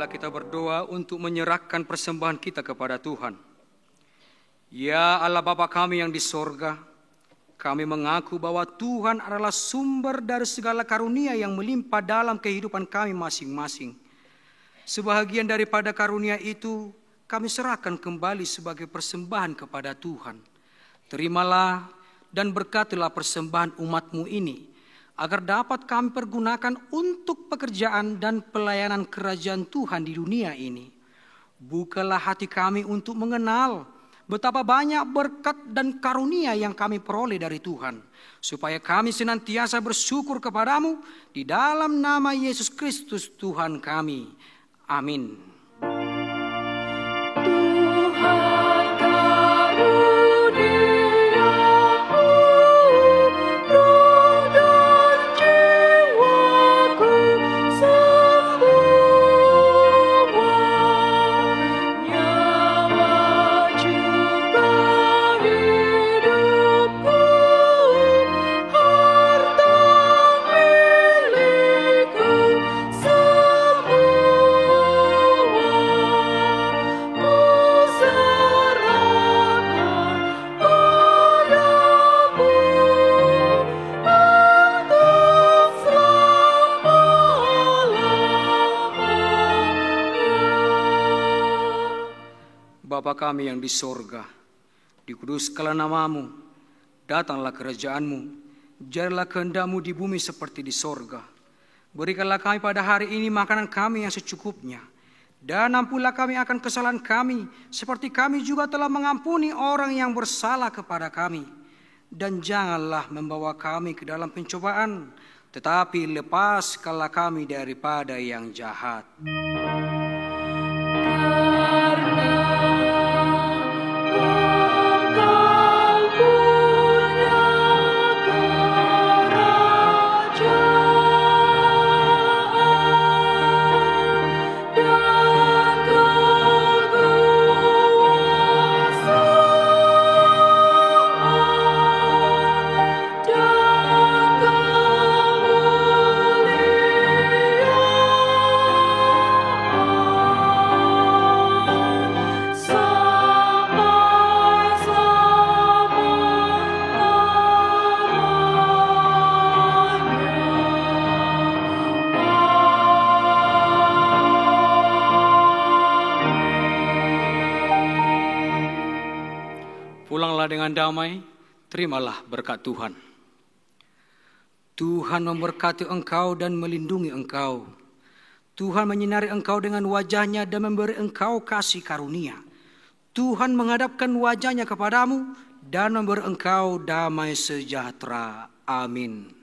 Kita berdoa untuk menyerahkan persembahan kita kepada Tuhan. Ya Allah Bapa kami yang di sorga, kami mengaku bahwa Tuhan adalah sumber dari segala karunia yang melimpah dalam kehidupan kami masing-masing. Sebahagian daripada karunia itu kami serahkan kembali sebagai persembahan kepada Tuhan. Terimalah dan berkatilah persembahan umat-Mu ini, agar dapat kami pergunakan untuk pekerjaan dan pelayanan kerajaan Tuhan di dunia ini. Bukalah hati kami untuk mengenal betapa banyak berkat dan karunia yang kami peroleh dari Tuhan, supaya kami senantiasa bersyukur kepadamu di dalam nama Yesus Kristus Tuhan kami. Amin. Semua Bapa kami yang di sorga, dikuduskanlah namamu, datanglah kerajaanmu, jadilah kehendak-Mu di bumi seperti di sorga. Berikanlah kami pada hari ini makanan kami yang secukupnya, dan ampunilah kami akan kesalahan kami, seperti kami juga telah mengampuni orang yang bersalah kepada kami. Dan janganlah membawa kami ke dalam pencobaan, tetapi lepaskanlah kami daripada yang jahat. Pulanglah dengan damai, terimalah berkat Tuhan. Tuhan memberkati engkau dan melindungi engkau. Tuhan menyinari engkau dengan wajah-Nya dan memberi engkau kasih karunia. Tuhan menghadapkan wajah-Nya kepadamu dan memberi engkau damai sejahtera. Amin.